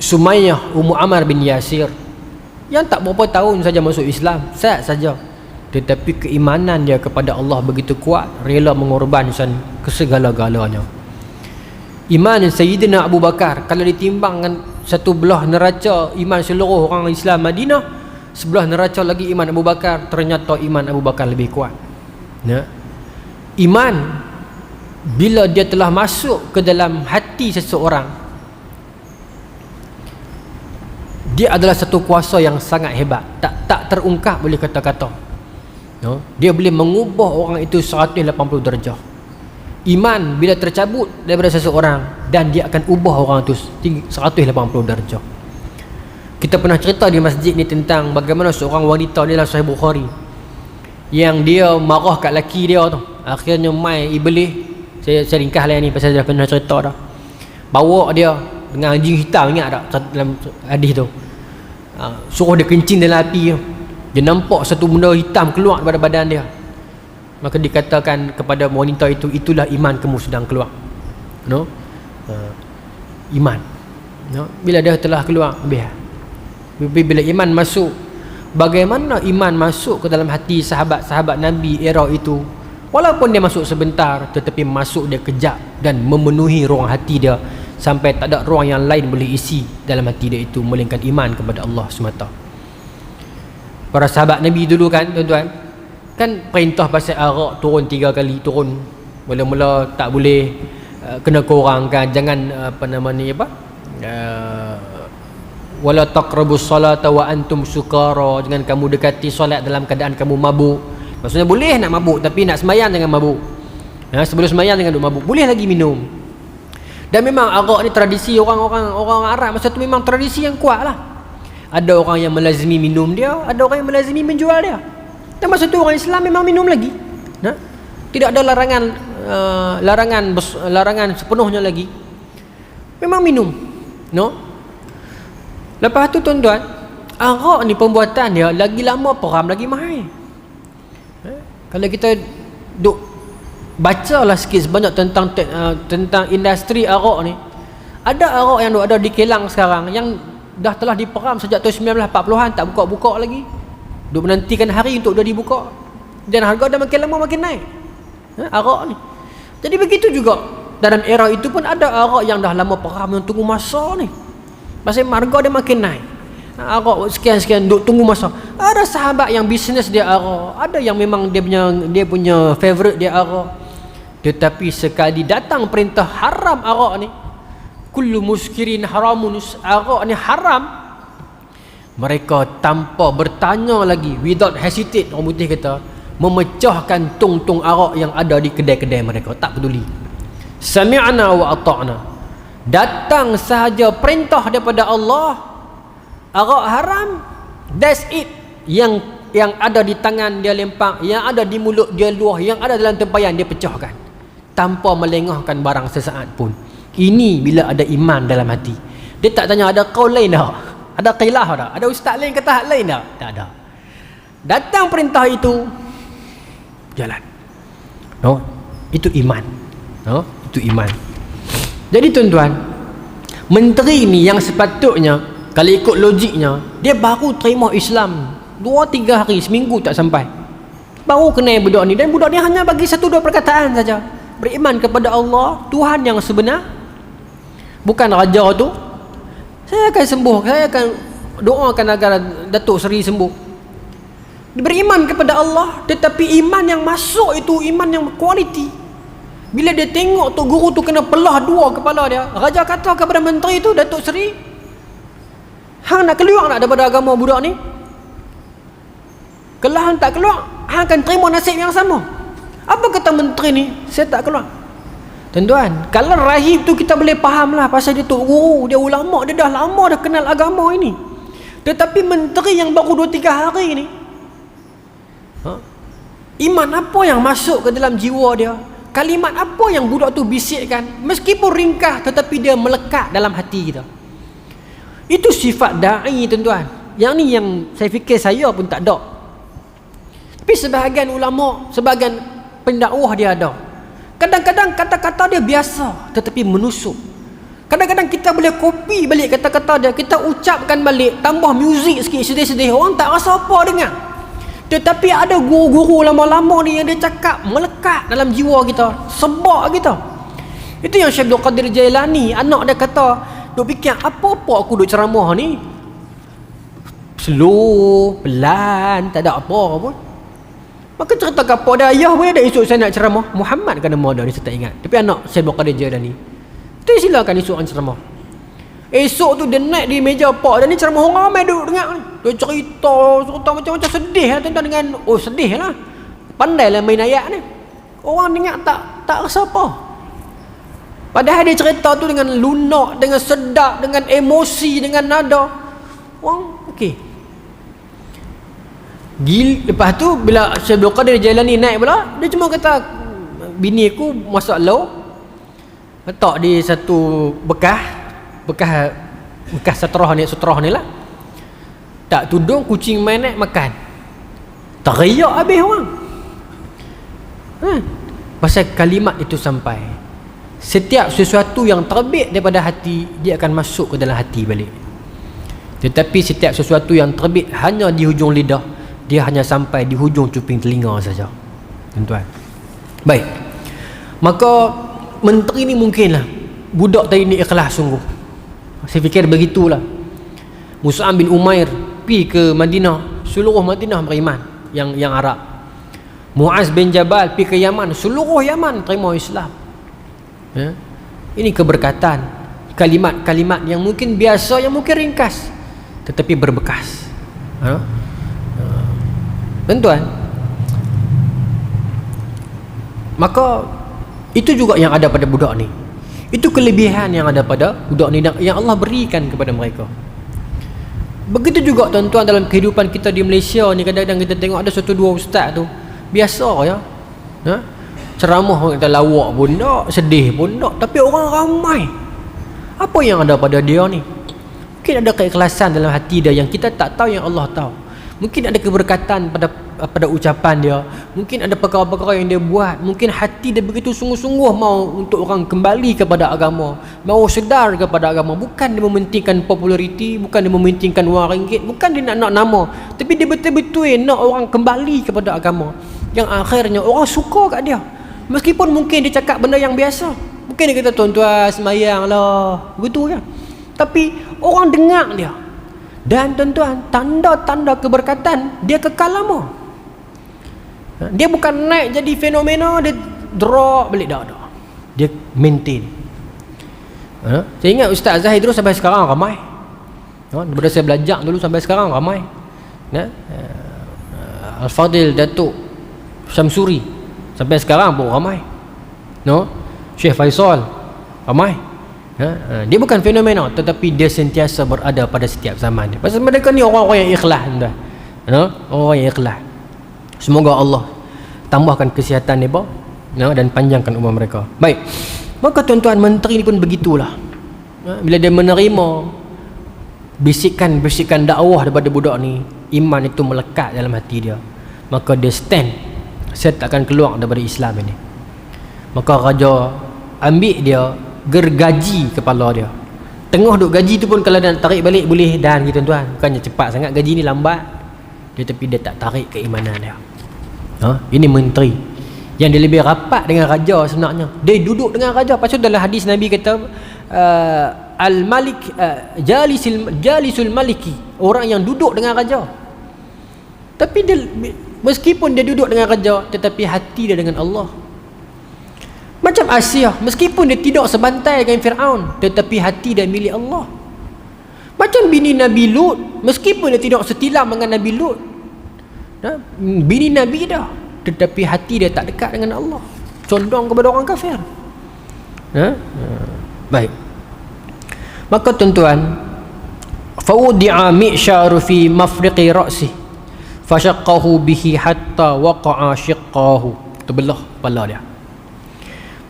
Sumayyah Ummu Ammar bin Yasir yang tak berapa tahun saja masuk Islam, saja, tetapi keimanan dia kepada Allah begitu kuat, rela mengorbankan kesegala-galanya. Iman Sayyidina Abu Bakar, kalau ditimbangkan satu belah neraca iman seluruh orang Islam Madinah, sebelah neraca lagi iman Abu Bakar, ternyata iman Abu Bakar lebih kuat. Iman bila dia telah masuk ke dalam hati seseorang, Dia adalah satu kuasa yang sangat hebat, tak terungkap boleh kata-kata. No? Dia boleh mengubah orang itu 180 darjah. Iman bila tercabut daripada seseorang, dan dia akan ubah orang itu 180 darjah. Kita pernah cerita di masjid ni tentang bagaimana seorang wanita ni dalam Sahih Bukhari, yang dia marah kat laki dia tu, akhirnya mai iblis, saya ringkas lah ni pasal saya pernah cerita dah, bawa dia dengan anjing hitam, ingat tak dalam hadis tu, suruh dia kencing dalam api tu. Dia nampak satu benda hitam keluar daripada badan dia, maka dikatakan kepada wanita itu, itulah iman kamu sedang keluar. No? Iman. No? Bila dia telah keluar, bila iman masuk, bagaimana iman masuk ke dalam hati sahabat-sahabat Nabi era itu, walaupun dia masuk sebentar, tetapi masuk dia kejap dan memenuhi ruang hati dia, sampai tak ada ruang yang lain boleh isi dalam hati dia itu melainkan iman kepada Allah semata. Para sahabat Nabi dulu kan tuan-tuan, kan perintah pasal arak turun 3 kali, turun mula-mula tak boleh, kena kurangkan, jangan wala taqrabus salata wa antum sukara, jangan kamu dekati solat dalam keadaan kamu mabuk. Maksudnya boleh nak mabuk, tapi nak sembahyang jangan mabuk. Sebelum sembahyang jangan duk mabuk. Boleh lagi minum. Dan memang arak ni tradisi orang Arab masa tu, memang tradisi yang kuat lah. Ada orang yang melazimi minum dia, ada orang yang melazimi menjual dia. Dan masa tu orang Islam memang minum lagi. Tidak ada larangan sepenuhnya lagi. Memang minum. No? Lepas tu tuan-tuan, arak ni pembuatan dia lagi lama peram lagi mahal. Kalau kita duk bacalah sikit sebanyak tentang industri arak ni, ada arak yang ada di Kelang sekarang yang dah telah diperam sejak tahun 1940-an, tak buka-buka lagi, duk menantikan hari untuk dia dibuka, dan harga dah makin lama makin naik arak ni. Jadi begitu juga dalam era itu pun ada arak yang dah lama peram yang tunggu masa ni, pasal harga dia makin naik. Arak sekian-sekian duk tunggu masa. Ada sahabat yang bisnes dia arak, ada yang memang dia punya favorite dia arak. Tetapi sekali datang perintah haram arak ni, kullu muskirin haramun, arak ni haram, mereka tanpa bertanya lagi, without hesitate, orang putih kata, memecahkan tong-tong arak yang ada di kedai-kedai mereka, tak peduli. Sami'na wa ata'na, datang sahaja perintah daripada Allah, arak haram, that's it. Yang ada di tangan dia lempak, yang ada di mulut dia luah, yang ada dalam tempayan dia pecahkan, tanpa melengahkan barang sesaat pun. Ini bila ada iman dalam hati. Dia tak tanya ada qaul lain tak, ada qilah tak, ada ustaz lain kata hal lain tak, tak ada. Datang perintah itu, jalan. No? Itu iman. No? Itu iman. Jadi tuan-tuan, menteri ni yang sepatutnya, kalau ikut logiknya, dia baru terima Islam 2-3 hari, seminggu tak sampai, baru kenal budak ni, dan budak ni hanya bagi 1-2 perkataan saja, beriman kepada Allah, Tuhan yang sebenar, bukan raja tu. Saya akan sembuh, saya akan doakan agar Datuk Seri sembuh. Beriman kepada Allah, tetapi iman yang masuk itu iman yang kualiti. Bila dia tengok tu guru tu kena pelah 2 kepala dia, raja kata kepada menteri tu, Datuk Seri, hang nak keluar nak daripada agama budak ni? Kalau hang tak keluar, hang akan terima nasib yang sama. Apa kata menteri ni? Saya tak keluar. Tuan-tuan, kalau rahib tu kita boleh faham lah, pasal dia tok guru, dia ulama, dia dah lama dah kenal agama ini. Tetapi menteri yang baru 2-3 hari ni, iman apa yang masuk ke dalam jiwa dia? Kalimat apa yang budak tu bisikkan? Meskipun ringkas, tetapi dia melekat dalam hati kita. Itu sifat da'i tuan-tuan. Yang ni yang saya fikir saya pun tak ada. Tapi sebahagian ulama, sebahagian pendakwah dia ada. Kadang-kadang kata-kata dia biasa tetapi menusuk. Kadang-kadang kita boleh copy balik kata-kata dia, kita ucapkan balik, tambah muzik sikit sedih-sedih, orang tak rasa apa dengar. Tetapi ada guru-guru lama-lama ni yang dia cakap melekat dalam jiwa kita, sebab kita. Itu yang Syekh Abdul Qadir Jailani, anak dia kata, duk fikir apa-apa aku duk ceramah ni, slow, pelan, tak ada apa pun. Maka cerita kapal dia, ayah boleh dah esok saya nak ceramah, Muhammad kan nama dia ni, saya tak ingat. Tapi anak Syekh Abdul Qadir Jailani, tu silakan esok orang ceramah. Esok tu dia naik di meja pak dan ni ceramah orang ramai duduk dengar ni. Dia cerita macam-macam sedih lah tuan-tuan dengan sedih lah. Pandailah main ayat ni. Orang dengar tak rasa apa. Padahal dia cerita tu dengan lunak, dengan sedap, dengan emosi, dengan nada. Orang okey. Lepas tu bila Syekh Abdul Qadir Jailani naik pula, dia cuma kata bini aku masak lauk, letak di satu bekas seterah ni lah, tak tudung, kucing main naik makan, teriak habis orang. Pasal kalimat itu sampai, setiap sesuatu yang terbit daripada hati dia akan masuk ke dalam hati balik. Tetapi setiap sesuatu yang terbit hanya di hujung lidah, dia hanya sampai di hujung cuping telinga saja, tuan-tuan. Baik, maka menteri ni mungkinlah budak tadi ni ikhlas sungguh. Saya fikir begitulah. Mus'ab bin Umair pergi ke Madinah, seluruh Madinah beriman yang Arab. Muaz bin Jabal pergi ke Yaman, seluruh Yaman terima Islam. Ini keberkatan, kalimat-kalimat yang mungkin biasa, yang mungkin ringkas tetapi berbekas. Tuan-tuan, maka itu juga yang ada pada budak ni. Itu kelebihan yang ada pada budak ni yang Allah berikan kepada mereka. Begitu juga tuan-tuan dalam kehidupan kita di Malaysia ni, kadang-kadang kita tengok ada satu dua ustaz tu biasa ya, ceramah orang kata lawak pun tak, sedih pun tak, tapi orang ramai. Apa yang ada pada dia ni? Mungkin ada keikhlasan dalam hati dia yang kita tak tahu, yang Allah tahu. Mungkin ada keberkatan pada ucapan dia, mungkin ada perkara-perkara yang dia buat, mungkin hati dia begitu sungguh-sungguh mau untuk orang kembali kepada agama, mau sedar kepada agama. Bukan dia mementingkan populariti, bukan dia mementingkan wang ringgit, bukan dia nak nama, tapi dia betul-betul nak orang kembali kepada agama, yang akhirnya orang suka kat dia. Meskipun mungkin dia cakap benda yang biasa, mungkin dia kata tuan-tuan semayang lah, begitu kan, tapi orang dengar dia. Dan tuan-tuan, tanda-tanda keberkatan dia kekal lama. Dia bukan naik jadi fenomena dia drop balik, dah. Dia maintain. Saya ingat Ustaz Zahid dulu sampai sekarang ramai. Daripada saya belajar dulu sampai sekarang ramai. Al-Fadil Datuk Syamsuri sampai sekarang pun ramai. Syekh Faisal ramai. Dia bukan fenomena, tetapi dia sentiasa berada pada setiap zaman dia. Pasal mereka ni orang-orang yang ikhlas, tuan. Orang yang ikhlas. Semoga Allah tambahkan kesihatan mereka dan panjangkan umur mereka. Baik, maka tuan-tuan, menteri ni pun begitulah. Bila dia menerima bisikan-bisikan dakwah daripada budak ni, iman itu melekat dalam hati dia. Maka dia stand, saya tak akan keluar daripada Islam ini. Maka raja ambil dia, gergaji kepala dia. Tengah duk gaji tu pun kalau nak tarik balik boleh dan gitu tuan. Bukannya cepat sangat, gaji ni lambat. Tapi dia tak tarik keimanan dia. Ini menteri yang dia lebih rapat dengan raja sebenarnya. Dia duduk dengan raja. Pasal dalam hadis Nabi kata al-malik jalisul maliki, orang yang duduk dengan raja. Tapi dia, meskipun dia duduk dengan raja, tetapi hati dia dengan Allah. Macam Asia, meskipun dia tidak sebantai dengan Fir'aun, tetapi hati dia milik Allah. Macam bini Nabi Lut, meskipun dia tidak setilam dengan Nabi Lut, bini Nabi dah, tetapi hati dia tak dekat dengan Allah, condong kepada orang kafir. Baik, maka tuan-tuan, fawdi'a mi'syaru fi mafriqi ra'si fashaqqahu bihi hatta waqa'a shiqqahu. Terbelah kepala dia.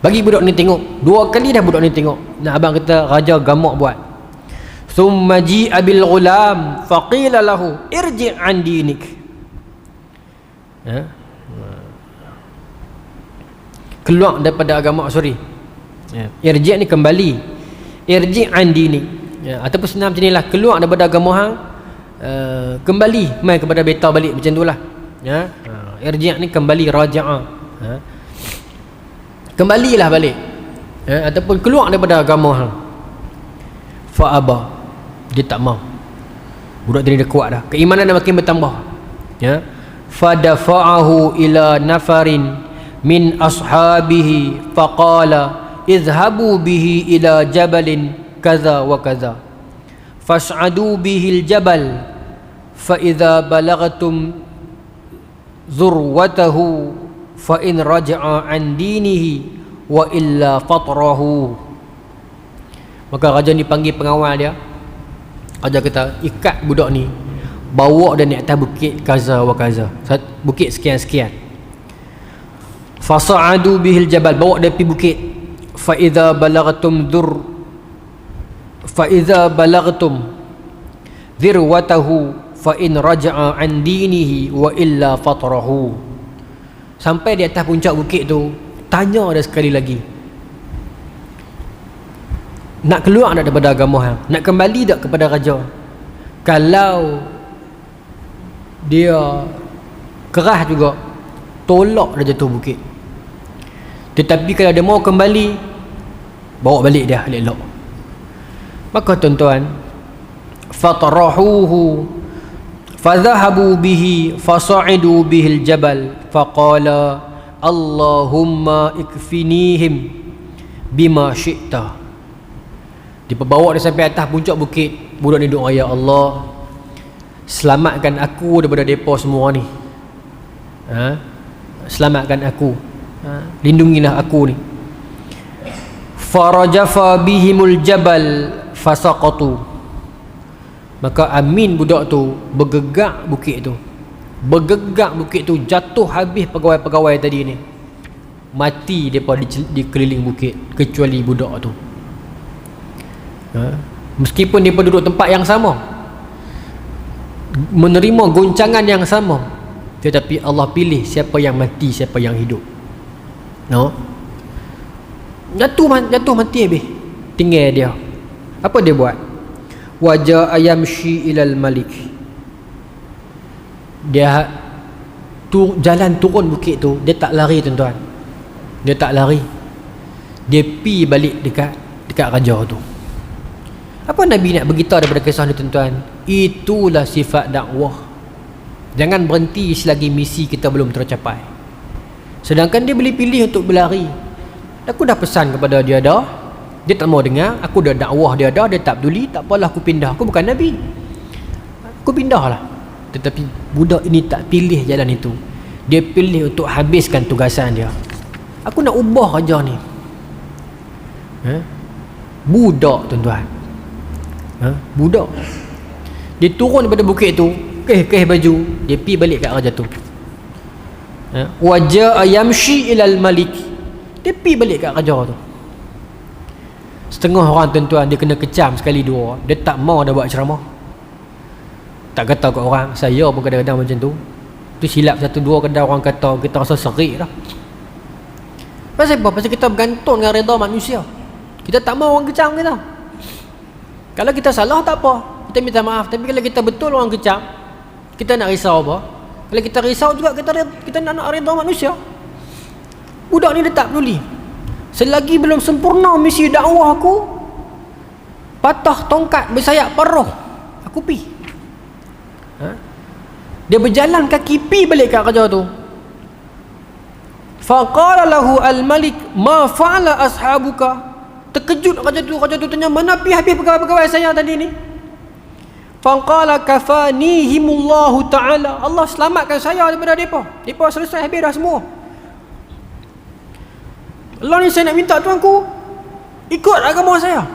Bagi budak ni tengok, dua kali dah budak ni tengok. Nak abang kata raja gamak buat. Thumma ji'a bil ghulam faqila lahu irji' an dinik. Keluar daripada agama, irji' ni kembali. Irji' an dinik. Ataupun senang macam inilah, keluar daripada agama hang, kembali mai kepada beta balik, macam itulah. Irji' ni kembali, raja'a. Kembalilah balik, ataupun keluar daripada agama hang. Fa'aba, dia tak mau. Budak tadi dah kuat dah, keimanan dah makin bertambah. Fadafa'ahu ila nafarin min ashabihi faqala izhabu bihi ila jabalin kaza wa kaza. fas'adu bihil jabal fa idza balagtum zurwatahu fa in raja'a an dinihi wa illa fatrahu. Maka raja ni panggil pengawal dia. Raja kata, ikat budak ni, bawa dia naik atas bukit kaza wa kaza, bukit sekian-sekian. Fasa'adu bihil jabal, bawa dia pergi bukit. Fa idza balagtum dhirwatahu fa in raja'a an dinihi wa illa fatrahu. Sampai di atas puncak bukit tu, tanya dia sekali lagi, nak keluar tak daripada agama hang? Nak kembali tak kepada raja? Kalau dia keras juga, tolak dia jatuh bukit. Tetapi kalau dia mau kembali, bawa balik dia elok-elok. Maka tuan-tuan, fatrahuhu fadhahabu bihi fasa'idu bihil jabal faqala Allahumma ikfinihim bima syi'ta. Diperbawa dia sampai atas puncak bukit. Budak ni doa, ya Allah, selamatkan aku daripada depa semua ni. Selamatkan aku, lindungilah aku ni. Farajafa bihimul jabal fasaqatu. Maka amin budak tu bergegak bukit tu. Bergegak bukit tu, jatuh habis pegawai-pegawai tadi ni. Mati depa di keliling bukit, kecuali budak tu. Meskipun dia duduk tempat yang sama, menerima goncangan yang sama, tetapi Allah pilih siapa yang mati, siapa yang hidup. Jatuh mati habis, tinggal dia. Apa dia buat? Wajah ayamshi ilal malik. Dia jalan turun bukit tu, dia tak lari tuan-tuan. Dia tak lari. Dia pi balik dekat raja tu. Apa Nabi nak beritahu daripada kisah ni tuan-tuan? Itulah sifat dakwah. Jangan berhenti selagi misi kita belum tercapai. Sedangkan dia boleh pilih untuk berlari. Aku dah pesan kepada dia dah, dia tak mau dengar. Aku dah dakwah dia dah, dia tak peduli. Tak apalah, aku pindah. Aku bukan Nabi, aku pindah lah. Tetapi budak ini tak pilih jalan itu. Dia pilih untuk habiskan tugasan dia. Aku nak ubah raja ni. Budak tuan-tuan, budak. Dia turun daripada bukit tu, keh baju, dia pergi balik kat raja tu. Wajah yamshi ilal malik. Dia pergi balik kat raja tu. Setengah orang tuan-tuan, dia kena kecam sekali dua, dia tak mau dah buat ceramah. Tak kata kat orang, saya pun kadang-kadang macam tu. Tu silap satu dua, kadang orang kata, kita rasa serik dah. Pasal apa? Pasal kita bergantung dengan redha manusia. Kita tak mau orang kecam kita. Kalau kita salah tak apa, kita minta maaf. Tapi kalau kita betul orang kecam, kita nak risau apa? Kalau kita risau juga, kita nak redha manusia. Budak ni dia tak peduli. Selagi belum sempurna misi dakwah aku, patah tongkat bersayap paruh, aku pi. Dia berjalan kaki pi balik kat raja tu. Faqala lahu al-malik ma fa'ala ashabuka. Terkejut raja tu tanya, mana pi habis pegawai-pegawai saya tadi ni? Faqala kafanihimullahu ta'ala. Allah selamatkan saya daripada depa. Depa selesai habis dah semua. Allah ni saya nak minta tuanku, ikut agama saya.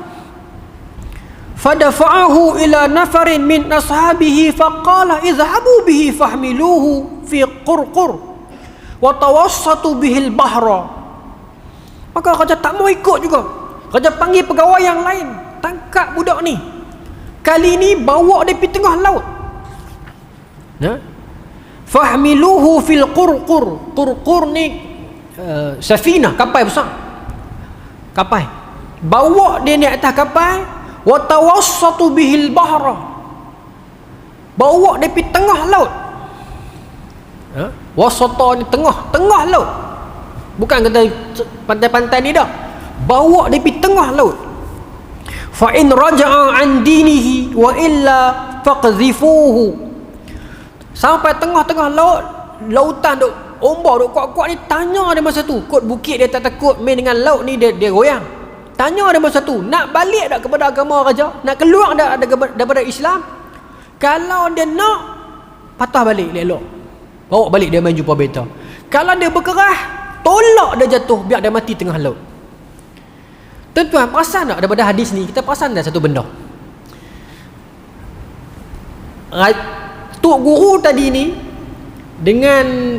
Fadafa'ahu ila nafarin min ashabihi faqala izhabu bihi fahmiluhu fi qurqur wa tawassatu bihil bahra. Maka raja tak mau ikut juga. Raja panggil pegawai yang lain, tangkap budak ni. Kali ni bawa dia pergi tengah laut. Fahmiluhu fil qurqur. Qurqur ni safinah, kapal besar. Kapal. Bawa dia ni atas kapal, wa tawassatu bihil bahra. Bawa dia pergi tengah laut. Wasata ni tengah laut. Bukan kata pantai-pantai ni dah. Bawa dia pergi tengah laut. Fa in raja'a an dinihi wa illa faqdhifuhu. Sampai tengah-tengah laut, lautan duk ombak duk kuat-kuat ni, tanya dia masa tu. Kot bukit dia tak takut main dengan laut ni, dia goyang. Tanya dia masa tu, nak balik tak kepada agama raja? Nak keluar tak daripada Islam? Kalau dia nak, patah balik elok. Bawa balik dia main jumpa beta. Kalau dia berkerah, tolak dia jatuh, biar dia mati tengah laut. Tuan-tuan, perasan tak daripada hadis ni? Kita perasan dah satu benda. Tok guru tadi ni dengan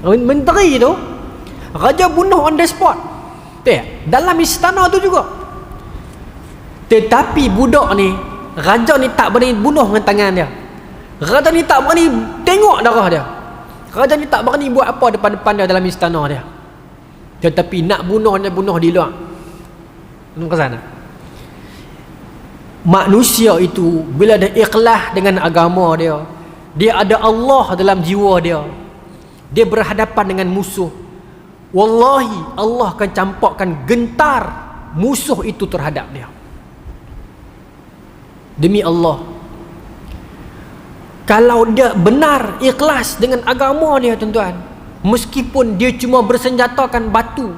menteri tu, raja bunuh on the spot. Dalam istana tu juga. Tetapi budak ni, raja ni tak berani bunuh dengan tangan dia. Raja ni tak berani tengok darah dia. Raja ni tak berani buat apa depan-depan dia dalam istana dia. Tetapi nak bunuh dia, bunuh di luar. Tengok ke sana. Manusia itu bila dia ikhlas dengan agama dia, dia ada Allah dalam jiwa dia, dia berhadapan dengan musuh, wallahi Allah akan campakkan gentar musuh itu terhadap dia. Demi Allah, kalau dia benar ikhlas dengan agama dia, tuan-tuan, meskipun dia cuma bersenjatakan batu,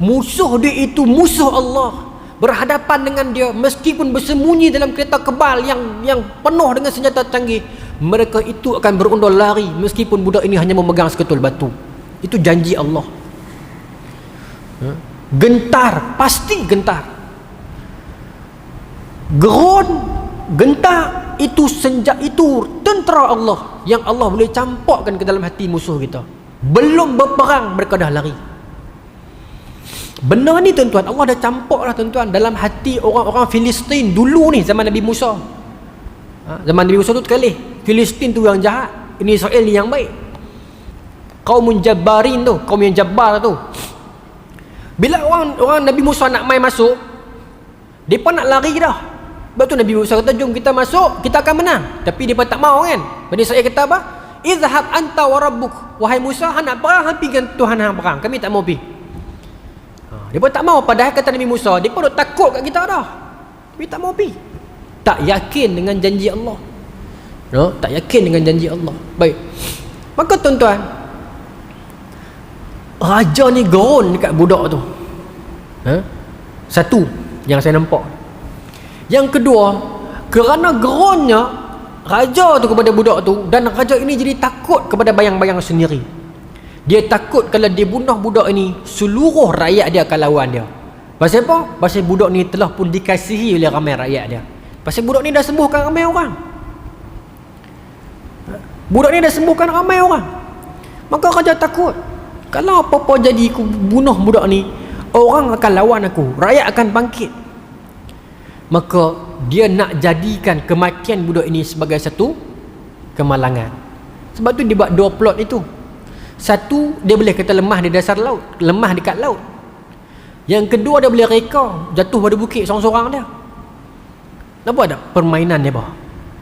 musuh dia itu musuh Allah, berhadapan dengan dia, meskipun bersembunyi dalam kereta kebal yang penuh dengan senjata canggih, mereka itu akan berundur lari meskipun budak ini hanya memegang seketul batu. Itu janji Allah. Gentar, pasti gentar. Gerun, gentar, itu tentera Allah yang Allah boleh campakkan ke dalam hati musuh kita. Belum berperang mereka dah lari. Benar ni tuan-tuan, Allah dah campak lah tuan-tuan dalam hati orang-orang Filistin dulu ni, zaman Nabi Musa. Zaman Nabi Musa tu terkalih. Filistin tu yang jahat, ini Israel ni yang baik. Kaum Jabbarin tu, kaum yang Jabbar tu. Bila orang Nabi Musa nak main masuk, mereka nak lari dah. Sebab tu Nabi Musa kata, jom kita masuk, kita akan menang. Tapi mereka tak mau kan. Bani Israel kata apa? Izhab anta wa rabbuk. Wahai Musa, hang nak perang, hang pergi dengan Tuhan hang perang. Kami tak mau pergi. Mereka tak mau. Padahal kata Nabi Musa, mereka dah takut kat kita dah, tapi tak mau pergi. Tak yakin dengan janji Allah. Tak yakin dengan janji Allah. Baik. Maka tuan-tuan, raja ni gerun dekat budak tu. Satu yang saya nampak. Yang kedua, kerana gerunnya raja tu kepada budak tu, dan raja ini jadi takut kepada bayang-bayang sendiri. Dia takut kalau dia bunuh budak ini, seluruh rakyat dia akan lawan dia. Pasal apa? Pasal budak ni telah pun dikasihi oleh ramai rakyat dia. Pasal budak ni dah sembuhkan ramai orang. Budak ni dah sembuhkan ramai orang. Maka raja takut, kalau apa-apa jadi aku bunuh budak ni, orang akan lawan aku, rakyat akan bangkit. Maka dia nak jadikan kematian budak ini sebagai satu kemalangan. Sebab tu dia buat dua plot itu. Satu, dia boleh kata lemah di dasar laut, lemah dekat laut. Yang kedua, dia boleh reka jatuh pada bukit seorang-seorang dia. Nampak tak permainan dia bah?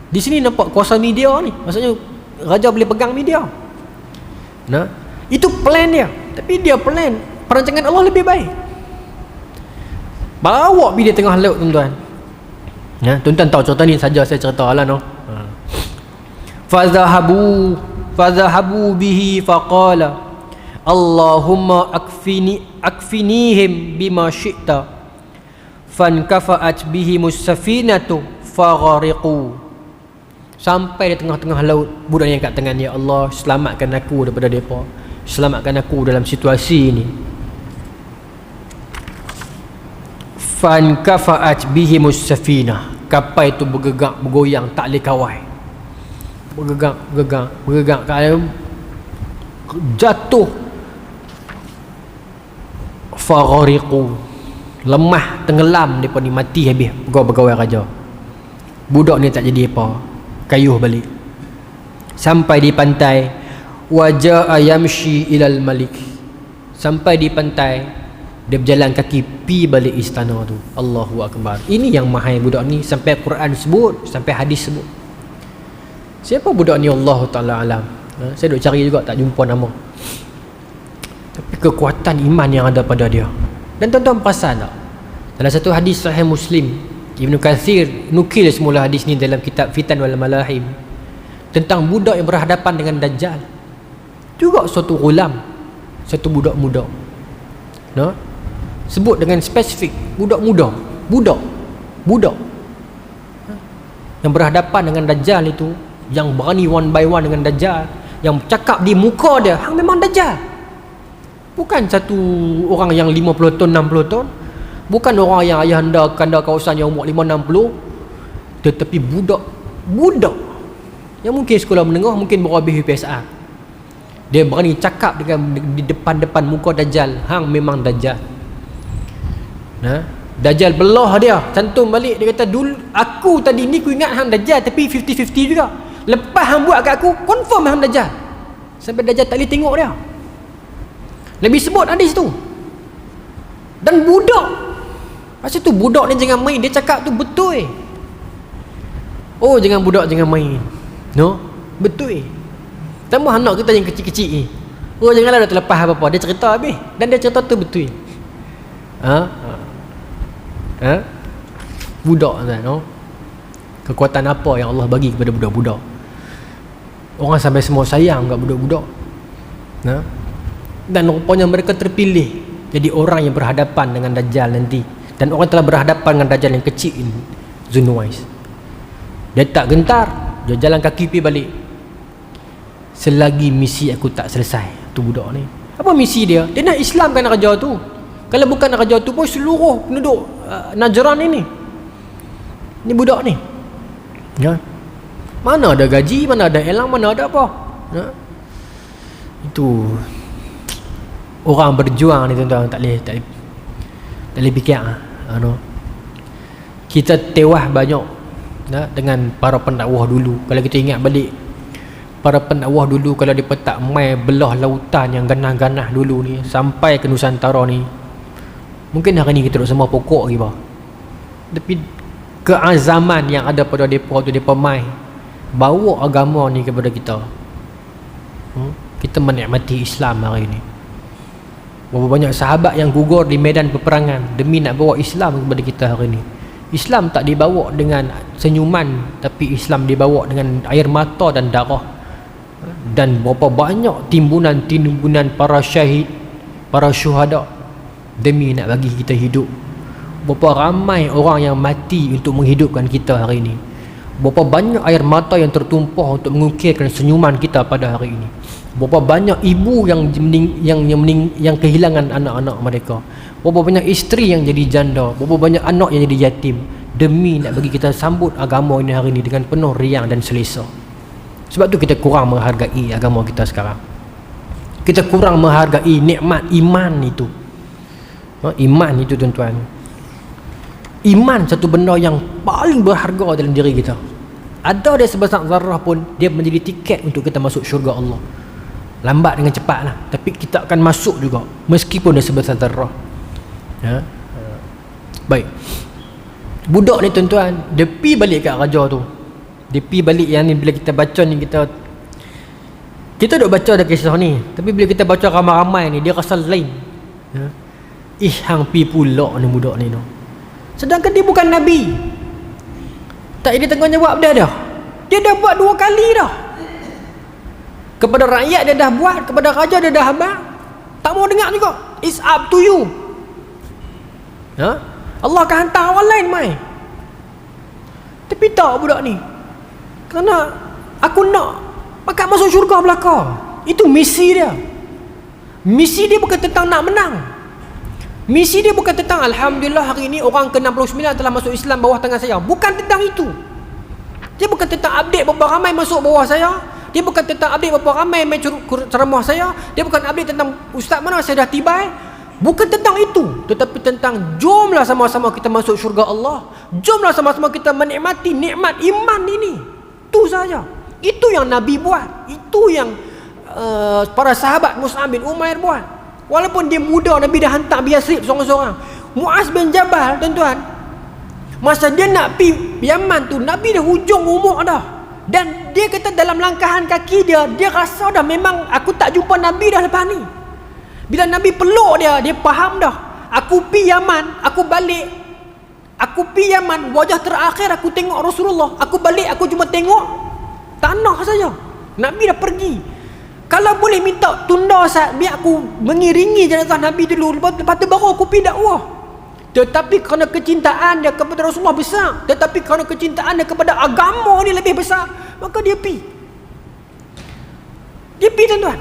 Di sini nampak kuasa media ni. Maksudnya raja boleh pegang media. Nah, itu plan dia. Tapi dia plan, perancangan Allah lebih baik. Bawa pergi di tengah laut, tuan-tuan. Tuan-tuan tahu cerita ni saja saya cerita lah, no. Fadhahabu bihi faqala Allahumma akfinihim bima syi'ta fankafa'at bihi musafinatu faghariqu. Sampai di tengah-tengah laut, budak yang kat tangan, ya Allah, selamatkan aku daripada mereka, selamatkan aku dalam situasi ini. Fankafa'at bihi musafinah, kapal itu bergegak bergoyang, tak boleh kawal. Bergegak kalau jatuh, faghariqu, lemah, tenggelam, depa ni mati habis pegawai raja. Budak ni tak jadi apa, kayuh balik sampai di pantai. Wajaa yamshi ilal malik, sampai di pantai dia berjalan kaki pi balik istana tu. Allahu akbar. Ini yang mahal budak ni, sampai Quran sebut, sampai hadis sebut. Siapa budak ni? Allah Ta'ala alam. Saya duk cari juga, tak jumpa nama. Tapi kekuatan iman yang ada pada dia. Dan tuan-tuan perasan tak, dalam satu hadis Sahih Muslim, Ibn Kathir nukil semula hadis ni dalam kitab Fitan wal Malahim, tentang budak yang berhadapan dengan Dajjal. Juga suatu gulam, satu budak muda, Sebut dengan spesifik, budak muda, budak yang berhadapan dengan Dajjal itu, yang berani one by one dengan Dajjal, yang cakap di muka dia, hang memang Dajjal. Bukan satu orang yang 50 tahun, 60 tahun, bukan orang yang ayahanda kanda kawasan yang umur 5-60, tetapi budak yang mungkin sekolah menengah, mungkin baru habis UPSR. Dia berani cakap di depan muka Dajjal, hang memang Dajjal. Dajjal belah dia, cantum balik, dia kata, dulu aku tadi ni aku ingat hang Dajjal, tapi 50-50 juga. Lepas hang buat kat aku, confirm hang Dajjal. Sampai Dajjal tak boleh tengok dia. Nabi sebut hadis tu. Dan budak, pasal tu budak ni jangan main, dia cakap tu betul. Oh, jangan budak jangan main. No, betul. Tambah anak kita yang kecil-kecil ni. Oh, janganlah dah terlepas apa-apa, dia cerita habis, dan dia cerita tu betul. Budak kan, no? Kekuatan apa yang Allah bagi kepada budak-budak? Orang sampai semua sayang kat budak-budak. Dan rupanya mereka terpilih jadi orang yang berhadapan dengan Dajjal nanti. Dan orang telah berhadapan dengan Dajjal yang kecil ini, Zunuwais. Dia tak gentar, dia jalan kaki pergi balik. Selagi misi aku tak selesai. Tu budak ni, apa misi dia? Dia nak Islamkan raja tu. Kalau bukan raja tu pun seluruh penduduk Najran ini budak ni. Mana ada gaji, mana ada elang, mana ada apa. Itu orang berjuang ni tuan-tuan, tak boleh fikir. Kita tewas banyak dengan para pendakwah dulu. Kalau kita ingat balik, para pendakwah dulu, kalau dia tak mai belah lautan yang ganah-ganah dulu ni sampai ke Nusantara ni, mungkin hari ni kita duduk semua pokok lagi bah. Tapi keazaman yang ada pada mereka tu, mereka mai bawa agama ni kepada kita. Kita menikmati Islam hari ni. Berapa banyak sahabat yang gugur di medan peperangan demi nak bawa Islam kepada kita hari ni. Islam tak dibawa dengan senyuman, tapi Islam dibawa dengan air mata dan darah. Dan berapa banyak timbunan para syahid, para syuhada demi nak bagi kita hidup. Berapa ramai orang yang mati untuk menghidupkan kita hari ini. Berapa banyak air mata yang tertumpah untuk mengukirkan senyuman kita pada hari ini. Berapa banyak ibu yang kehilangan anak-anak mereka. Berapa banyak isteri yang jadi janda. Berapa banyak anak yang jadi yatim demi nak bagi kita sambut agama ini hari ini dengan penuh riang dan selesa. Sebab tu kita kurang menghargai agama kita sekarang. Kita kurang menghargai nikmat iman itu. Iman itu tuan-tuan, iman satu benda yang paling berharga dalam diri kita. Ada dia sebesar zarah pun, dia menjadi tiket untuk kita masuk syurga Allah. Lambat dengan cepat lah, tapi kita akan masuk juga meskipun dia sebesar zarah. Baik, budak ni tuan-tuan, dia pergi balik kat raja tu. Dia pergi balik, yang ni bila kita baca ni, kita duk baca dah kisah ni, tapi bila kita baca ramai-ramai ni, dia rasa lain. Hang pi pula ni budak ni no. Sedangkan dia bukan Nabi. Tak, dia tengah jawab dia dah. Dia dah buat 2 kali dah. Kepada rakyat dia dah buat, kepada raja dia dah habaq. Tak mau dengar juga. It's up to you. Allah akan hantar orang lain mai. Tapi tak budak ni. Kerana aku nak pakat masuk syurga belaka. Itu misi dia. Misi dia bukan tentang nak menang. Misi dia bukan tentang alhamdulillah hari ini orang ke-69 telah masuk Islam bawah tangan saya. Bukan tentang itu. Dia bukan tentang update berapa ramai masuk bawah saya. Dia bukan tentang update berapa ramai main ceramah saya. Dia bukan update tentang ustaz mana saya dah tibai. Bukan tentang itu, tetapi tentang jomlah sama-sama kita masuk syurga Allah. Jomlah sama-sama kita menikmati nikmat iman ini. Itu saja. Itu yang Nabi buat. Itu yang para sahabat Mus'ab bin Umair buat. Walaupun dia muda, Nabi dah hantar biar Yasrib seorang-seorang. Muaz bin Jabal tuan-tuan, masa dia nak pergi Yaman tu, Nabi dah hujung umur dah. Dan dia kata dalam langkahan kaki dia, dia rasa dah memang aku tak jumpa Nabi dah lepas ni. Bila Nabi peluk dia, dia faham dah. Aku pergi Yaman, aku balik. Aku pergi Yaman, wajah terakhir aku tengok Rasulullah. Aku balik, aku cuma tengok tanah saja. Nabi dah pergi. Kalau boleh minta tunda Ustaz, biar aku mengiringi jenazah Nabi dulu, lepas tu baru aku pergi dakwah. Tetapi kerana kecintaan dia kepada Rasulullah besar, tetapi kerana kecintaan dia kepada agama ni lebih besar, maka dia pergi. Dia pergi, tuan-tuan.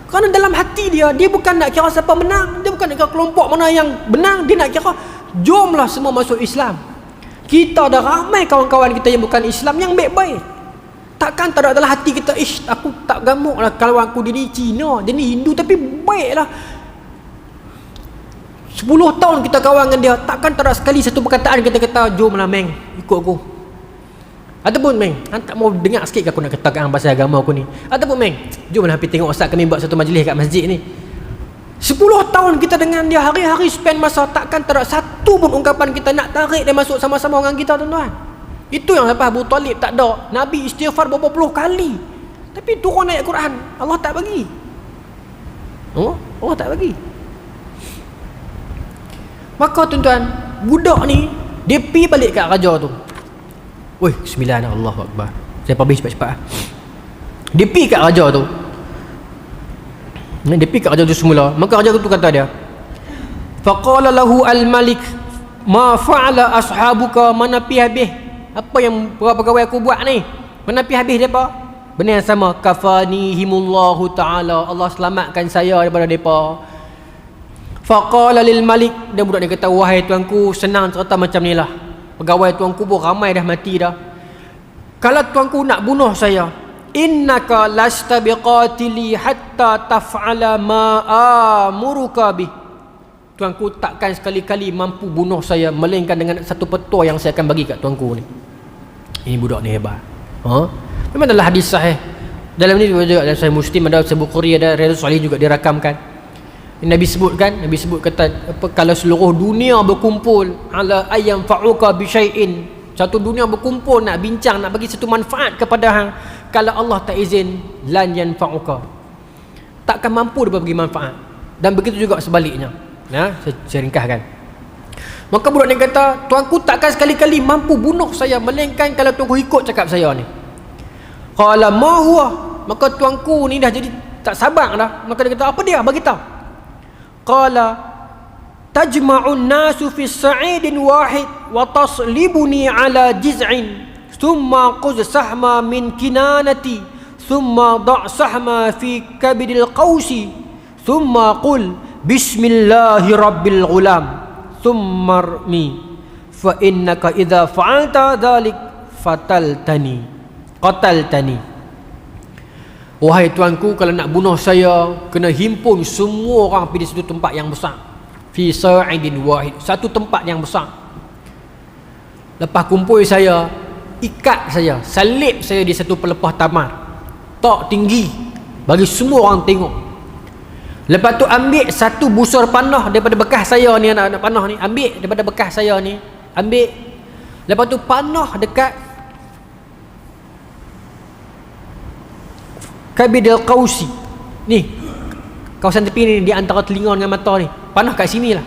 Kerana dalam hati dia bukan nak kira siapa menang, dia bukan nak kira kelompok mana yang benang, dia nak kira jomlah semua masuk Islam. Kita dah ramai kawan-kawan kita yang bukan Islam yang baik-baik. Takkan tak ada dalam hati kita, aku tak gamuk lah kalau aku dia ni Cina, dia ni Hindu tapi baik lah. 10 tahun kita kawan dengan dia, takkan tak ada sekali satu perkataan kita kata, jomlah meng, ikut aku. Ataupun meng, tak mau dengar sikit aku nak katakan pasal agama aku ni. Ataupun meng, jomlah pergi tengok Ustaz kami buat satu majlis kat masjid ni. 10 tahun kita dengan dia, hari-hari spend masa, takkan tak ada satu pun ungkapan kita nak tarik dia masuk sama-sama dengan kita, tuan-tuan. Itu yang lepas Abu Talib tak ada. Nabi istighfar berapa puluh kali, tapi turun ayat Quran Allah tak bagi. Allah tak bagi. Maka tuan-tuan, budak ni dia pergi balik kat raja tu. Woi, bismillah, Allahu Akbar. Saya pergi cepat-cepat. Dia pergi kat raja tu. Dia pergi kat raja tu semula. Maka raja tu kata dia, faqala lahu al-malik ma fa'ala ashabuka, mana pergi habis apa yang pegawai aku buat ni, mana pergi habis depa? Benda yang sama, kafanihimullahu ta'ala, Allah selamatkan saya daripada depa. Faqala lil malik, dia budak ni kata, wahai tuanku, senang cerita macam ni lah, pegawai tuanku pun ramai dah mati dah. Kalau tuanku nak bunuh saya, innaka lasta biqatili hatta taf'ala ma amuruka bih, tuanku takkan sekali-kali mampu bunuh saya melainkan dengan satu petua yang saya akan bagi kat tuanku ni. Ini budak ni hebat. Memang adalah hadis sahih. Dalam ni juga ada Sahih Muslim, ada Sahih Bukhari, ada Riyadhus Shalihin juga dirakamkan. Nabi sebut kata apa, kalau seluruh dunia berkumpul ala ayyam fa'uka bi syai'in, satu dunia berkumpul nak bincang, nak bagi satu manfaat kepada hang, kalau Allah tak izin, lan yanfa'uka, takkan mampu dia bagi manfaat. Dan begitu juga sebaliknya. Saya ringkaskan. Maka budak ni kata, tuanku takkan sekali-kali mampu bunuh saya melainkan kalau tuanku ikut cakap saya ni. Qala ma huwa, maka tuanku ni dah jadi tak sabar dah. Maka dia kata, apa dia? Bagi tahu. Qala tajma'un nasu fi sa'idin wahid wa taslibuni ala jiz'in thumma quz sahma min kinanati thumma da' sahma fi kabidil qausi thumma qul bismillahi rabbil ghulam thumma rmi fa innaka idza fa'alta dhalik qataltani. Wahai tuanku, kalau nak bunuh saya, kena himpun semua orang pergi di satu tempat yang besar, fi sa'idin wahid, satu tempat yang besar. Lepas kumpul saya, ikat saya, salib saya di satu pelepah tamar tak tinggi, bagi semua orang tengok. Lepas tu ambil satu busur panah daripada bekas saya ni, anak-anak panah ni, ambil daripada bekas saya ni, ambil. Lepas tu panah dekat kabidil qausi ni, kawasan tepi ni, di antara telinga dengan mata ni, panah kat sini lah.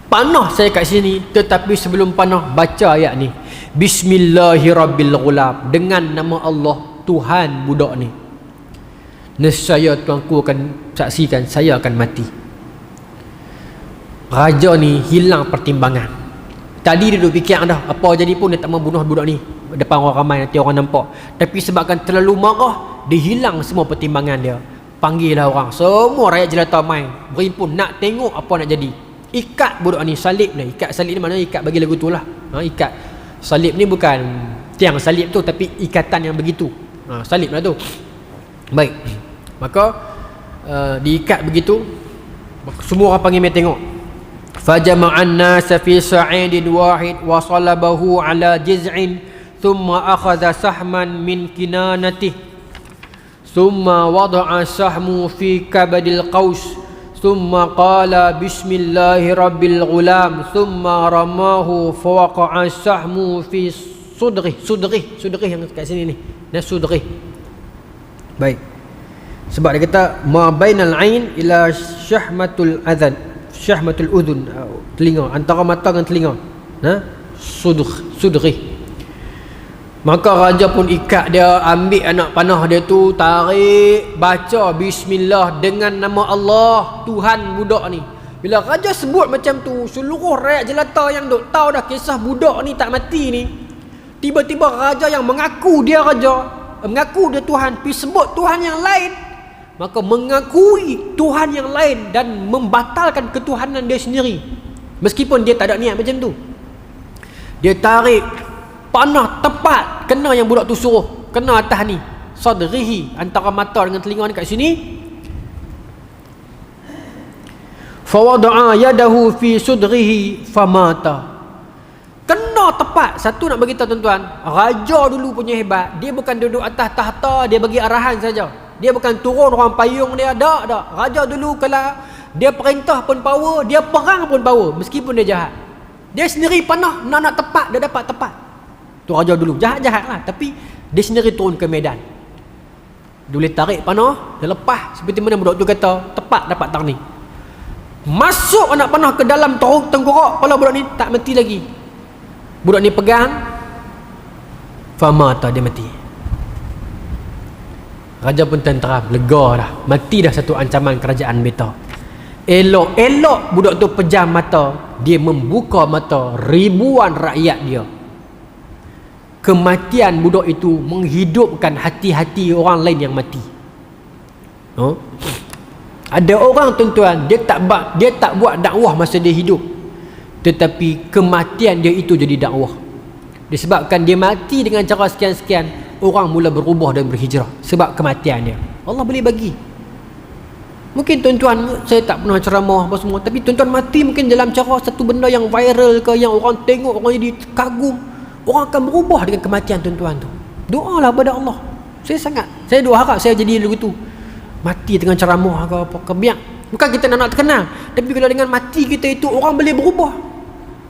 Panah saya kat sini, tetapi sebelum panah baca ayat ni, Bismillahirrabbilghulam, dengan nama Allah Tuhan budak ni, nescaya tuanku akan saksikan saya akan mati. Raja ni hilang pertimbangan. Tadi dia duduk fikir dah, apa jadi pun dia tak mau bunuh budak ni depan orang ramai, nanti orang nampak. Tapi sebabkan terlalu marah, dia hilang semua pertimbangan dia. Panggillah orang, semua rakyat jelata mai berimpun nak tengok apa nak jadi. Ikat budak ni, salib ni. Ikat salib ni maknanya ikat bagi lagu tu lah. Ikat salib ni bukan tiang salib tu, tapi ikatan yang begitu. Salib lah tu. Baik, maka diikat begitu, semua orang panggil mai tengok. Fajama'an nasa fi sa'idin wahid wa salabahu ala jiz'in thumma akhadha sahman min kinanatih thumma wada'a sahmu fi kabadil qaus thumma qala bismillahirabbil ghulam thumma ramahu fawaqa'a sahmu fi sudrih yang kat sini ni, sudrih. Baik, sebab dia kata ma bainal ain ila syahmatul adhan, syahmatul udhun, telinga, antara mata dengan telinga, sudrih. Maka raja pun ikat dia, ambil anak panah dia tu, tarik, baca bismillah dengan nama Allah, Tuhan budak ni. Bila raja sebut macam tu, seluruh rakyat jelata yang duk tahu dah kisah budak ni tak mati ni, tiba-tiba raja yang mengaku dia raja, mengaku dia Tuhan, pergi sebut Tuhan yang lain, maka mengakui Tuhan yang lain dan membatalkan ketuhanan dia sendiri, meskipun dia tak ada niat macam tu. Dia tarik panah tepat kena yang budak tu suruh, kena atas ni, sadrihi, antara mata dengan telinga ni kat sini. Fawada'a yadahu fi sudrihi famata. Kena tepat. Satu nak bagi tahu tuan-tuan, raja dulu punya hebat, dia bukan duduk atas tahta dia bagi arahan saja, dia bukan turun orang payung dia, tak. Raja dulu kalau dia perintah pun power, dia perang pun power, meskipun dia jahat. Dia sendiri panah nak tepat, dia dapat tepat. Tu raja dulu, jahat-jahat lah, tapi dia sendiri turun ke medan. Dia boleh tarik panah, dia lepas, seperti mana budak tu kata, tepat dapat tarni. Masuk anak panah ke dalam tengkorak kepala budak ni, tak mati lagi. Budak ni pegang, famata, dia mati. Raja pun tenteram, lega dah, mati dah satu ancaman kerajaan beta. Elok-elok budak tu pejam mata, dia membuka mata ribuan rakyat dia. Kematian budak itu menghidupkan hati-hati orang lain yang mati. Ada orang tuan-tuan, dia tak buat dakwah masa dia hidup, tetapi kematian dia itu jadi dakwah. Disebabkan dia mati dengan cara sekian-sekian, orang mula berubah dan berhijrah sebab kematian dia. Allah boleh bagi. Mungkin tuan-tuan, saya tak pernah ceramah apa semua, tapi tuan-tuan mati mungkin dalam cara satu benda yang viral ke, yang orang tengok, orang jadi kagum, orang akan berubah dengan kematian tuan-tuan tu. Doalah pada Allah. Saya doa harap saya jadi begitu. Mati dengan ceramah ke apa ke, biar bukan kita nak terkenal, tapi kalau dengan mati kita itu orang boleh berubah.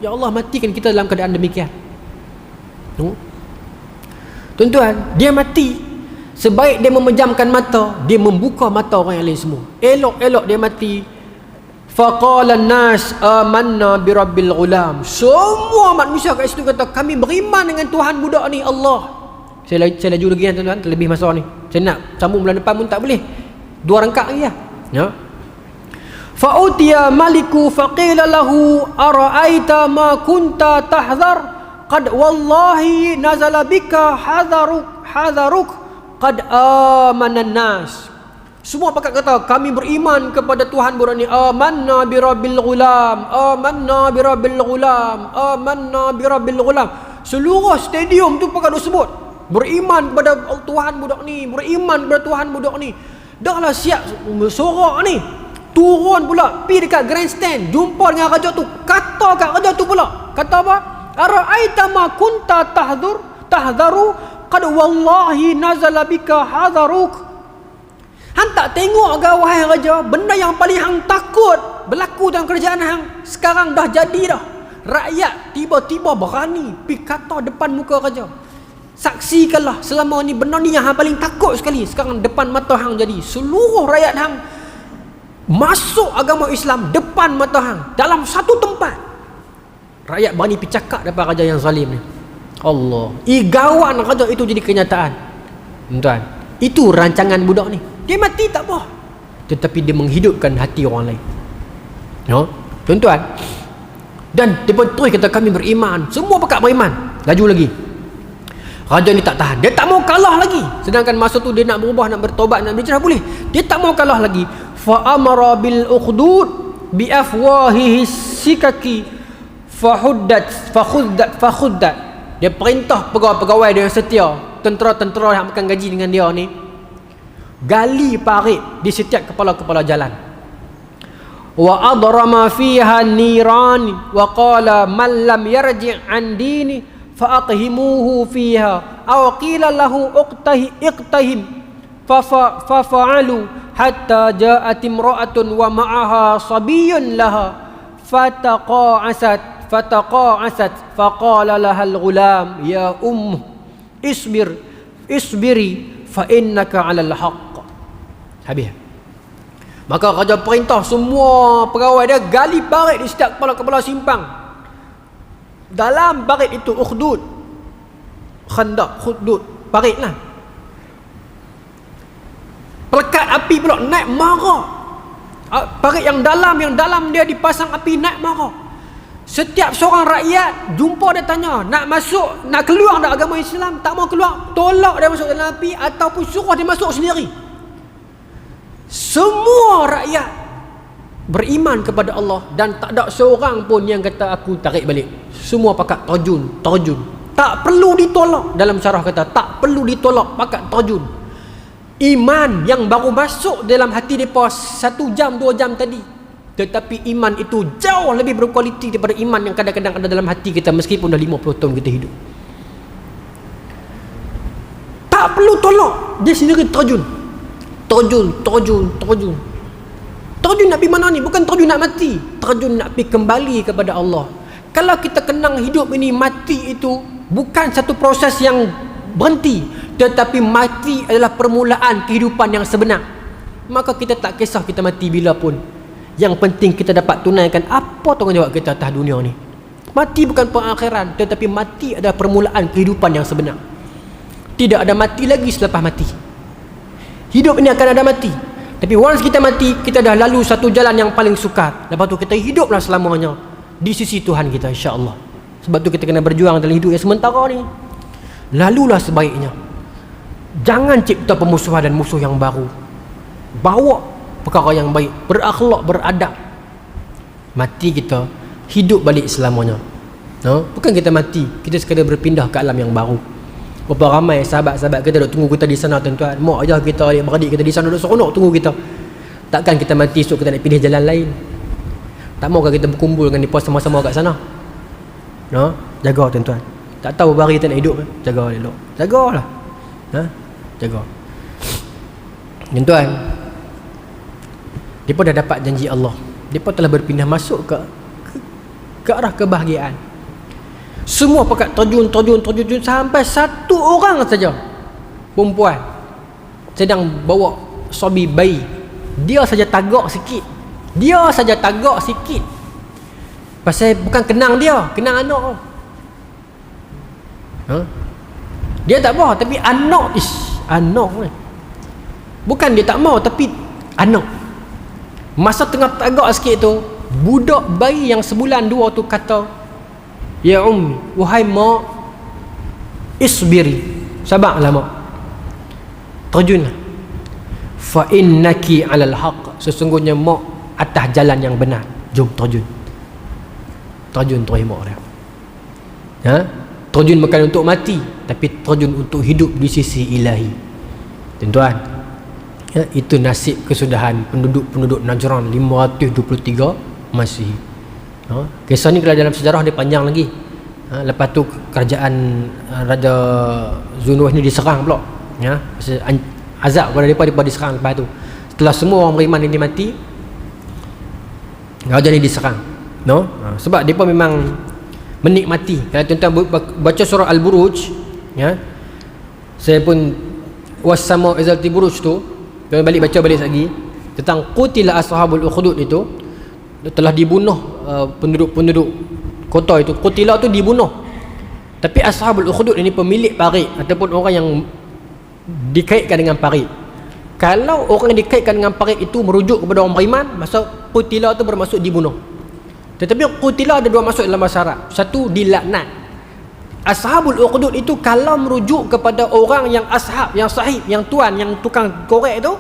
Ya Allah, matikan kita dalam keadaan demikian. Tuan-tuan, dia mati, sebaik dia memejamkan mata, dia membuka mata orang yang lain semua. Elok-elok dia mati. Faqala an-nas amanna bi rabbil ghulam. Semua manusia kat situ kata, kami beriman dengan Tuhan budak ni, Allah. Saya laju lagi kan tuan-tuan, terlebih masa ni. Saya nak sambung bulan depan pun tak boleh. 2 rangkak lagi lah. Ya. Fa'utiya maliku faqila lahu ara'aita ma kunta tahzar qad wallahi nazala bika hadharuk qad amana nas. Semua pakat kata, kami beriman kepada Tuhan budak ni. Amanna bi rabbil ghulam, amanna bi rabbil ghulam, amanna bi rabbil ghulam. Seluruh stadium tu pakat sebut, beriman kepada Tuhan budak ni, beriman kepada Tuhan budak ni. Dahlah siap sorak ni, turun pula pi dekat grandstand, jumpa dengan raja tu, kata kat raja tu pula, kata apa? Ara'aita ma kunta tahdaru qad wallahi nazala bika hadharuk. Hang tak tengok ke wahai raja, benda yang paling hang takut berlaku dalam kerajaan hang sekarang dah jadi dah. Rakyat tiba-tiba berani pi kata depan muka raja. Saksikanlah selama ni benda ni yang hang paling takut sekali, sekarang depan mata hang jadi. Seluruh rakyat hang masuk agama Islam depan mata hang dalam satu tempat. Rakyat berani pergi cakap depan raja yang zalim ni. Allah, igawan raja itu jadi kenyataan. Tuan, itu rancangan budak ni. Dia mati tak apa, tetapi dia menghidupkan hati orang lain. Ya, tuan-tuan. Dan dia pun terus kata, kami beriman. Semua pakat beriman. Laju lagi. Raja ni tak tahan, dia tak mau kalah lagi. Sedangkan masa tu dia nak berubah, nak bertobat, nak berhijrah boleh. Dia tak mau kalah lagi. Fa amara bil ukhdud bi afwahihi sikaki fakhuddat. Dia perintah pegawai-pegawai dia yang setia, tentera-tentera yang makan gaji dengan dia ni, gali parit di setiap kepala-kepala jalan. Wa adrama fiha niran wa qala man lam yarji' an dini fa'aqhimuhu fiha aw qila lahu iqtahim fafa'alu hatta ja'at imra'atun wa ma'aha sabiyyun laha fataqa'asat faqala laha al-ghulam ya isbiri fa innaka 'alal haqq. Habis. Maka raja perintah semua pegawai dia gali parit di setiap kepala-kepala simpang. Dalam parit itu ukhdud, Khandaq, Hudud, parit lah. Pelekat api pula naik marah. Parit yang dalam dia dipasang api, naik marah. Setiap seorang rakyat jumpa dia tanya, nak masuk, nak keluar dari agama Islam, tak mau keluar, tolak dia masuk dalam api ataupun suruh dia masuk sendiri. Semua rakyat beriman kepada Allah dan tak ada seorang pun yang kata aku tarik balik. Semua pakat terjun. Tak perlu ditolak. Dalam syarah kata tak perlu ditolak, pakat terjun. Iman yang baru masuk dalam hati mereka 1 jam 2 jam tadi, tetapi iman itu jauh lebih berkualiti daripada iman yang kadang-kadang ada dalam hati kita meskipun dah 50 tahun kita hidup. Tak perlu tolak, dia sendiri terjun. Terjun nak pergi mana ni? Bukan terjun nak mati, terjun nak pergi kembali kepada Allah. Kalau kita kenang hidup ini, mati itu bukan satu proses yang berhenti, tetapi mati adalah permulaan kehidupan yang sebenar. Maka kita tak kisah kita mati bila pun. Yang penting kita dapat tunaikan apa tanggungjawab kita atas dunia ni. Mati bukan pengakhiran, tetapi mati adalah permulaan kehidupan yang sebenar. Tidak ada mati lagi selepas mati. Hidup ini akan ada mati, tapi once kita mati, kita dah lalu satu jalan yang paling sukar. Lepas tu kita hiduplah selamanya di sisi Tuhan kita, insya-Allah. Sebab tu kita kena berjuang dalam hidup yang sementara ni. Lalulah sebaiknya. Jangan cipta pemusuhan dan musuh yang baru. Bawa perkara yang baik, berakhlak, beradab. Mati kita, hidup balik selamanya. Bukan kita mati, kita sekadar berpindah ke alam yang baru. Berapa ramai sahabat-sahabat kita duk tunggu kita di sana, tuan-tuan. Mak ayah kita, adik-beradik kita di sana duk seronok tunggu kita. Takkan kita mati esok kita nak pilih jalan lain? Tak maukah kita berkumpul dengan mereka sama-sama kat sana? Jaga, tuan-tuan. Tak tahu berapa hari kita nak hidup, jaga elok. Jagalah. Jaga. Tuan-tuan, mereka dah dapat janji Allah. Mereka telah berpindah masuk ke arah kebahagiaan. Semua pakat terjun sampai satu orang saja, perempuan sedang bawa sobi bayi. Dia saja tagak sikit. Pasal bukan kenang dia, kenang anak. Dia tak mau, tapi anak ni. Bukan dia tak mau, tapi anak. Masa tengah tagak sikit tu, budak bayi yang sebulan 2 tu kata, ya ummi, wahai mak, isbiri, sabarlah mak, terjunlah, fa innaki alal haq, sesungguhnya mak atas jalan yang benar. Jom terjun terus mak dia. Terjun bukan untuk mati, tapi terjun untuk hidup di sisi ilahi. Tuan-tuan, itu nasib kesudahan penduduk Najran 523 Masihi. Kisah ni kalau dalam sejarah dia panjang lagi. Lepas tu kerajaan Raja Zunuh ni diserang pula. Azab kepada mereka diserang lepas tu. Setelah semua orang beriman ini mati, raja ni diserang. Sebab mereka memang menikmati. Kalau tuan-tuan baca surah Al-Buruj, saya pun wassama izalti buruj tu, tuan balik baca balik lagi tentang qutila ashabul ukhdud itu, telah dibunuh penduduk kota itu. Qutila tu dibunuh, tapi ashabul ukhdud ini pemilik parit ataupun orang yang dikaitkan dengan parit. Kalau orang yang dikaitkan dengan parit itu merujuk kepada orang beriman, masa qutila tu bermaksud dibunuh. Tetapi qutila ada 2 maksud dalam bahasa Arab. Satu, dilaknat. Ashabul ukhdud itu kalau merujuk kepada orang yang ashab, yang sahib, yang tuan, yang tukang korek tu,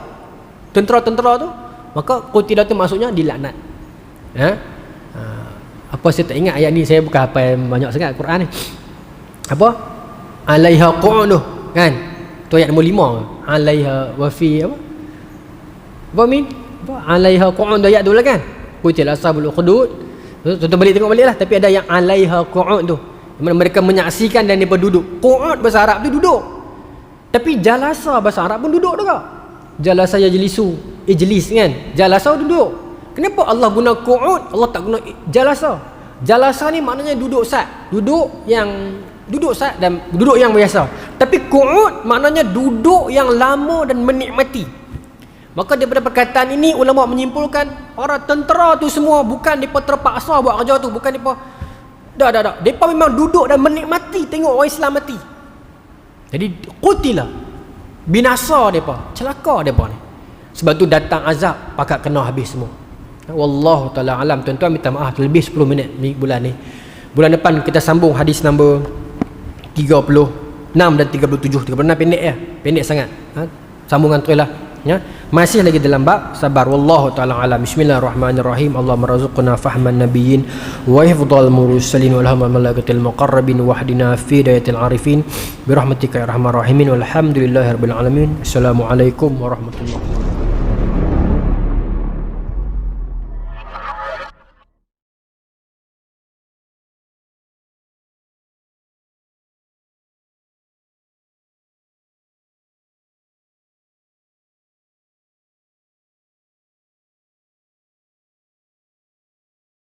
tentera-tentera tu, maka qutila tu maksudnya dilaknat. Apa saya tak ingat ayat ni, saya bukan hafal banyak sangat Quran ni. Apa? Alaiha qu'uduh, kan? Tu ayat nombor 5. Alaiha wa fi apa? Apa min? Apa? Alaiha qu'ud, ayat tu lah kan? Qutil ashabul ukhdud. Tuan balik tengok balik lah, tapi ada yang alaiha qu'ud tu. Mereka menyaksikan dan mereka duduk. Qu'ud bahasa Arab tu duduk. Tapi jalasa bahasa Arab pun duduk juga. Jalasa yajlisu, ijlis kan? Jalasa duduk. Kenapa Allah guna qu'ud, Allah tak guna jalasa? Jalasa ni maknanya duduk sat. Duduk sat dan duduk yang biasa. Tapi qu'ud maknanya duduk yang lama dan menikmati. Maka daripada perkataan ini ulama menyimpulkan para tentera tu semua bukan depa terpaksa buat kerja tu, bukan depa dah. Depa memang duduk dan menikmati tengok orang Islam mati. Jadi qutila, binasa depa, celaka depa ni. Sebab tu datang azab pakat kena habis semua. Wallahu taala alam. Tuan-tuan minta maaf lebih 10 minit ni bulan ni. Bulan depan kita sambung hadis nombor 36 dan 37. 36 pendek ya. Pendek sangat. Sambungan teruslah ya. Masih lagi dalam bab sabar. Wallahu taala alam. Bismillahirrahmanirrahim. Allahumma razuqna fahman nabiyyin wa hifdzal mursalin wal hamma malaikatil muqarrabin wahdina fi dayatil arifin bi rahmatika ya arhamar rahimin walhamdulillahirabbil alamin. Assalamualaikum warahmatullahi wabarakatuh.